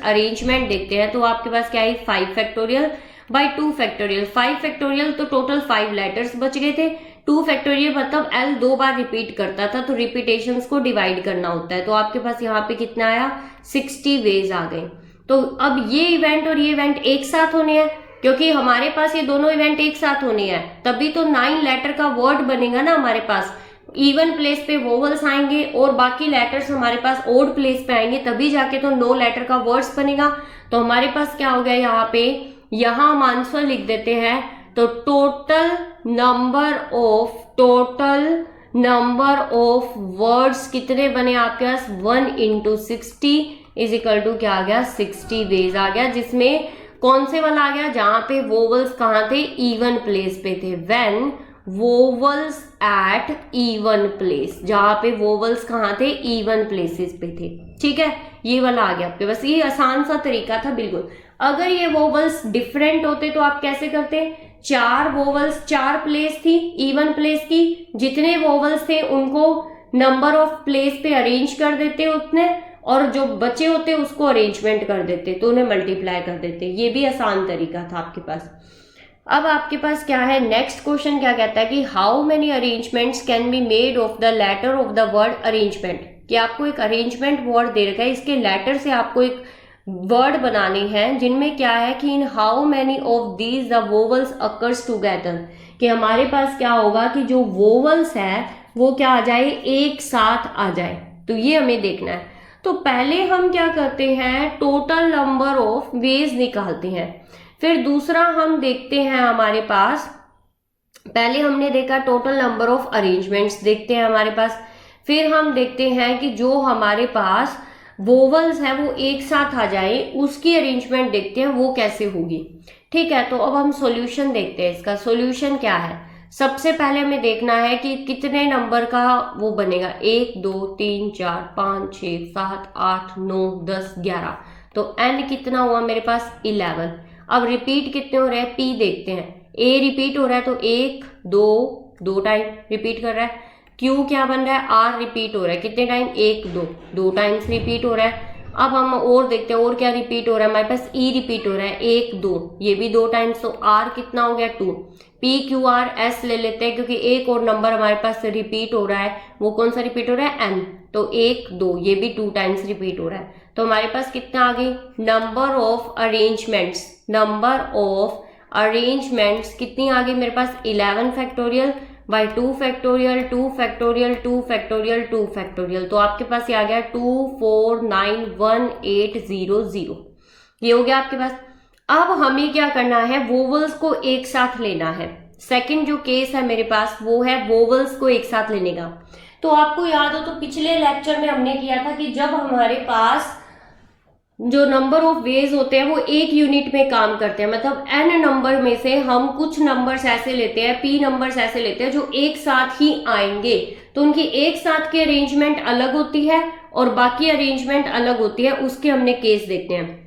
अरेंजमेंट देखते हैं। तो आपके पास क्या है, 5 फैक्टोरियल बाय 2 फैक्टोरियल। 5 फैक्टोरियल तो टोटल 5 लेटर्स बच गए थे, 2 फैक्टोरियल मतलब l 2 बार रिपीट करता था, तो रिपीटेशंस को डिवाइड करना होता है। तो आपके पास यहाँ पे कितना आया, 60 वेज आ गए। तो अब ये इवेंट और ये इवेंट एक साथ होने हैं, क्योंकि हमारे पास ये दोनों इवेंट एक साथ होने हैं, तभी तो 9 लेटर का वर्ड बनेगा ना हमारे पास। इवन प्लेस पे वोवल्स आएंगे और बाकी लेटर्स हमारे पास ओड प्लेस पे आएंगे, तभी जाके तो 9 लेटर का वर्ड्स बनेगा। तो हमारे पास क्या हो गया यहाँ पे, यहाँ हम आंसर लिख देते हैं। तो टोटल नंबर ऑफ वर्ड्स कितने बने आपके पास, 1 into 60 इज इक्वल टू क्या आ गया, 60 वेज आ गया, जिसमें कौन से वाला आ गया, जहां पे वोवल्स कहाँ थे, इवन प्लेस पे थे। When vowels at even place, जहां पे वोवल्स कहाँ थे, इवन प्लेसेस पे थे। ठीक है, ये वाला आ गया आपके पास। ये आसान सा तरीका था बिल्कुल। अगर ये वोवल्स डिफरेंट होते तो आप कैसे करते, 4 वोवल्स 4 प्लेस थी इवन प्लेस की, जितने वोवल्स थे उनको नंबर ऑफ प्लेस पे अरेंज कर देते उतने, और जो बचे होते उसको अरेंजमेंट कर देते, तो उन्हें मल्टीप्लाई कर देते। ये भी आसान तरीका था आपके पास। अब आपके पास क्या है, नेक्स्ट क्वेश्चन क्या कहता है कि how many arrangements can be made of the letter of the word arrangement, कि आपको एक अरेंजमेंट वर्ड दे रखा है, इसके लेटर से आपको एक वर्ड बनाने हैं, जिनमें क्या है कि इन how many of these the vowels occurs together, कि हमारे पास क्या होगा कि जो वोवल्स है वो क्या आ जाए, एक साथ आ जाए। तो ये हमें देखना है। तो पहले हम क्या करते हैं, टोटल नंबर ऑफ वेज निकालते हैं। फिर दूसरा हम देखते हैं हमारे पास पहले हमने देखा टोटल नंबर ऑफ अरेंजमेंट्स देखते हैं हमारे पास, फिर हम देखते हैं कि जो हमारे पास वोवल्स है वो एक साथ आ जाए उसकी अरेंजमेंट देखते हैं वो कैसे होगी। ठीक है, तो अब हम सॉल्यूशन देखते हैं। इसका सॉल्यूशन क्या है, सबसे पहले हमें देखना है कि कितने नंबर का वो बनेगा, 1 2 3 4 5 6 7 8 9 10 11, तो n कितना हुआ मेरे पास 11। अब रिपीट कितने हो रहे हैं, p देखते हैं, a रिपीट हो रहा है तो 1 2 2 टाइम रिपीट कर रहा है, q क्या बन रहा है, r रिपीट हो रहा है कितने टाइम, 1 2 2 टाइम्स रिपीट हो रहा है। अब हम और देखते हैं और क्या रिपीट हो रहा है, हमारे पास e रिपीट हो रहा है 1 2, ये भी 2 टाइम्स, तो r कितना हो गया 2। p q r s ले लेते हैं क्योंकि एक और नंबर हमारे पास रिपीट हो रहा है, वो कौन सा रिपीट हो रहा है, n, तो 1 2 ये भी 2 टाइम्स रिपीट हो रहा है। तो हमारे पास कितना आ गई, number of arrangements, number of arrangements कितनी आ गई मेरे पास 11 factorial by 2 factorial 2 factorial 2 factorial 2 factorial, तो आपके पास ये आ गया 249180, ये हो गया आपके पास। अब हमें क्या करना है, वोवल्स को एक साथ लेना है। सेकंड जो केस है मेरे पास वो है वोवल्स को एक साथ लेने का। तो आपको याद हो तो पिछले लेक्चर में हमने किया था कि जब हमारे पास जो नंबर ऑफ वेज होते हैं वो एक यूनिट में काम करते हैं, मतलब n नंबर में से हम कुछ नंबर्स ऐसे लेते हैं, p नंबर्स ऐसे लेते हैं जो एक साथ ही आएंगे, तो उनकी एक साथ की अरेंजमेंट अलग होती है और बाकी अरेंजमेंट अलग होती है, उसके हमने केस देखते हैं।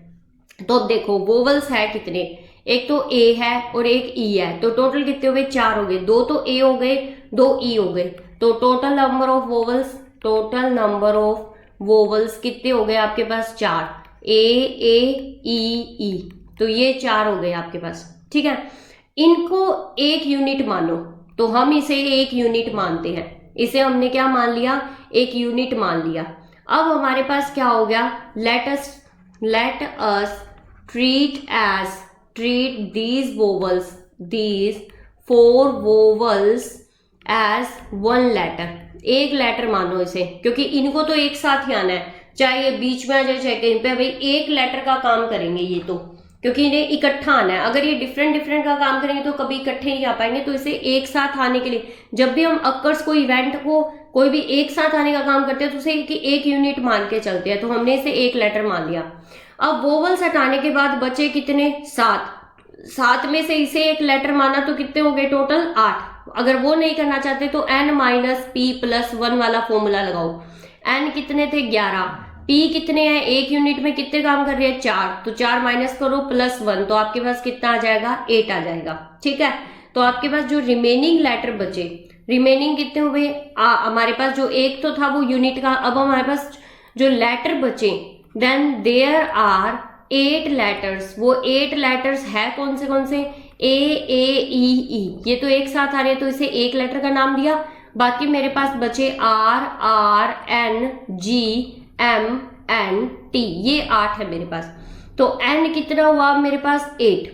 तो अब देखो वोवल्स है कितने, एक तो a है और एक e है, तो टोटल कितने हो गए, 4 हो गए, 2 तो a हो गए 2 e हो गए, तो total number of vowels, total number of vowels कितने हो गए आपके पास 4, ए ए ई ई, तो ये 4 हो गए आपके पास। ठीक है, इनको एक यूनिट मानो, तो हम इसे एक यूनिट मानते हैं, इसे हमने क्या मान लिया, एक यूनिट मान लिया। अब हमारे पास क्या हो गया, let us treat these vowels, these 4 vowels as one letter, एक लेटर मानो इसे, क्योंकि इनको तो एक साथ ही आना है, चाहे ये बीच में आ जाए चाहे कहीं पे, भाई एक लेटर का काम करेंगे ये तो, क्योंकि इन्हें इकट्ठा आना है। अगर ये डिफरेंट डिफरेंट का काम करेंगे तो कभी इकट्ठे नहीं आ पाएंगे, तो इसे एक साथ आने के लिए जब भी हम अक्कर्स को इवेंट को कोई भी एक साथ आने का काम करते हैं तो उसे एक यूनिट मान के चलते हैं, तो हमने इसे एक लेटर मान लिया। अब वोवल्स हटाने के बाद बचे कितने, 7 में से इसे एक लेटर माना तो कितने हो गए टोटल 8। अगर वो नहीं करना चाहते तो n माइनस p प्लस 1 वाला फॉर्मूला लगाओ। n कितने थे 11, p कितने हैं, एक यूनिट में कितने काम कर रहे हैं 4, तो 4 माइनस करो प्लस 1, तो आपके पास कितना आ जाएगा 8 आ जाएगा। ठीक है, तो आपके पास जो रिमेनिंग लेटर बचे, रिमेनिंग कितने हुए, हमारे पास जो एक तो था वो यूनिट का, अब हमारे पास जो लेटर बचे, देन देयर आर 8 लेटर्स, वो 8 लेटर्स है कौन से ए ई ई, ये तो एक साथ आ रहे हैं तो इसे एक लेटर का नाम दिया। बाकी मेरे पास बचे R N G M N T, ये 8 है मेरे पास, तो n कितना हुआ मेरे पास 8।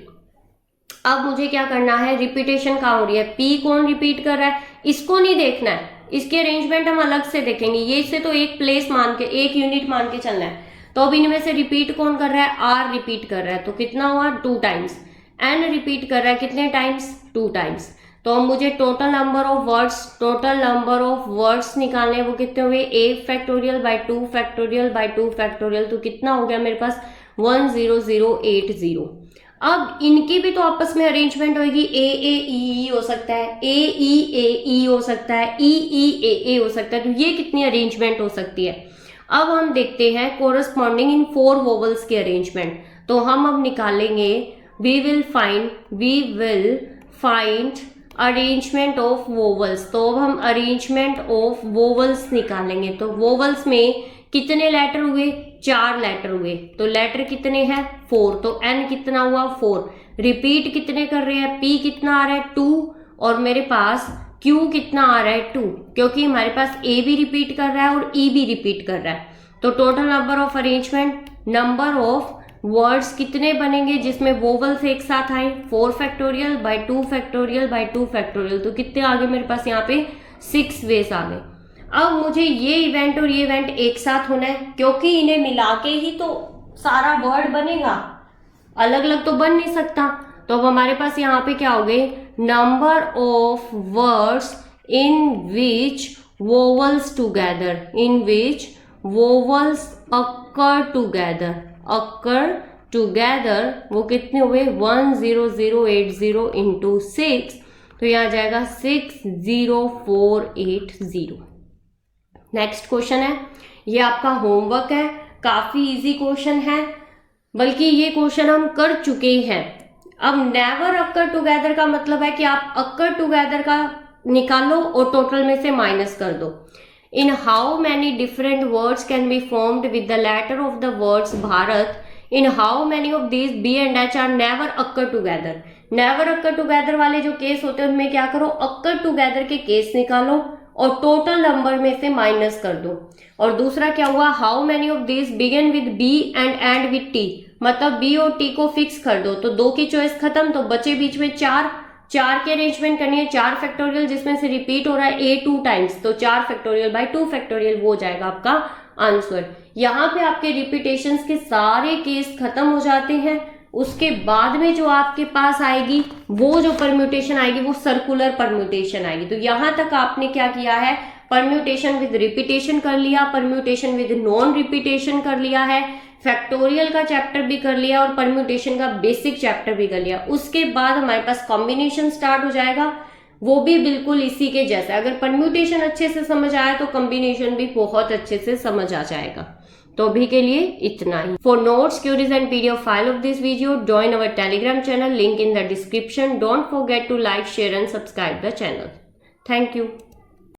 अब मुझे क्या करना है, रिपीटेशन कहाँ हो रही है, p कौन रिपीट कर रहा है, इसको नहीं देखना है, इसके अरेंजमेंट हम अलग से देखेंगे, ये इसे तो एक प्लेस मान के एक यूनिट मान के चलना है। तो अब इनमें से रिपीट कौन कर रहा है, r रिपीट कर रहा है, तो कितना हुआ 2 टाइम्स, n रिपीट कर रहा है कितने टाइम्स 2 टाइम्स, तो अब मुझे टोटल नंबर ऑफ वर्ड्स निकालने हैं, वो कितने हुए 8 factorial by 2 factorial by 2 factorial, तो कितना हो गया मेरे पास 10080। अब इनकी भी तो आपस में अरेंजमेंट होगी, ए हो सकता है, ए हो सकता है, ए हो सकता है, तो ये कितनी अरेंजमेंट हो सकती है। अब हम देखते हैं कोरस्पॉन्डिंग इन 4 वोवल्स की अरेंजमेंट, तो हम अब निकालेंगे, we will find arrangement of vowels, तो अब हम अरेंजमेंट ऑफ वोवल्स निकालेंगे, तो वोवल्स में कितने लेटर हुए 4 लेटर हुए, तो लेटर कितने हैं 4, तो n कितना हुआ 4, रिपीट कितने कर रहे हैं, p कितना आ रहा है 2, और मेरे पास q कितना आ रहा है 2, क्योंकि हमारे पास a भी रिपीट कर रहा है और e भी रिपीट कर रहा है, तो total number of arrangement, number of words कितने बनेंगे जिसमें वोवल्स एक साथ आए, 4 factorial by 2 factorial by 2 factorial, तो कितने आ गए मेरे पास यहाँ पे 6 वेज आ गए। अब मुझे ये इवेंट और ये इवेंट एक साथ होना है, क्योंकि इन्हें मिला के ही तो सारा वर्ड बनेगा, अलग अलग तो बन नहीं सकता। तो अब हमारे पास यहाँ पे क्या हो गए number of words in which vowels together, in which vowels occur together, वो कितने हुए 10080 इंटू 6, तो यहाँ जाएगा 60480। नेक्स्ट क्वेश्चन है, ये आपका होमवर्क है, काफी इजी क्वेश्चन है, बल्कि ये क्वेश्चन हम कर चुके हैं। अब नेवर अक्कर टुगेदर का मतलब है कि आप अक्कर टुगेदर का निकालो और टोटल में से माइनस कर दो। In how many different words can be formed with the letter of the words Bharat, in how many of these B and H R never occur together. Never occur together वाले जो case होते हैं उनमें क्या करो, occur together के case निकालो और टोटल नंबर में से माइनस कर दो। और दूसरा क्या हुआ, how many of this begin with B and end with T, मतलब बी और टी को फिक्स कर दो, तो 2 की चॉइस खत्म, तो बचे बीच में 4 के अरेंजमेंट करनी है, 4 फैक्टोरियल जिसमें से रिपीट हो रहा है a 2 टाइम्स, तो 4 फैक्टोरियल बाय 2 फैक्टोरियल वो जाएगा आपका आंसर। यहाँ पे आपके रिपीटेशंस के सारे केस खत्म हो जाते हैं। उसके बाद में जो आपके पास आएगी, वो जो परम्यूटेशन आएगी वो सर्कुलर परम्यूटेशन आएगी। तो यहां तक आपने क्या किया है, परम्यूटेशन विद रिपीटेशन कर लिया, परम्यूटेशन विद नॉन रिपीटेशन कर लिया है, फैक्टोरियल का चैप्टर भी कर लिया और परम्यूटेशन का बेसिक चैप्टर भी कर लिया। उसके बाद हमारे पास कॉम्बिनेशन स्टार्ट हो जाएगा, वो भी बिल्कुल इसी के जैसा। अगर परम्यूटेशन अच्छे से समझ आया तो कॉम्बिनेशन भी बहुत अच्छे से समझ आ जाएगा। तो अभी के लिए इतना ही। For notes, queries and PDF file of this video, join our Telegram channel, link in the description. Don't forget to like, share and subscribe the channel. Thank you.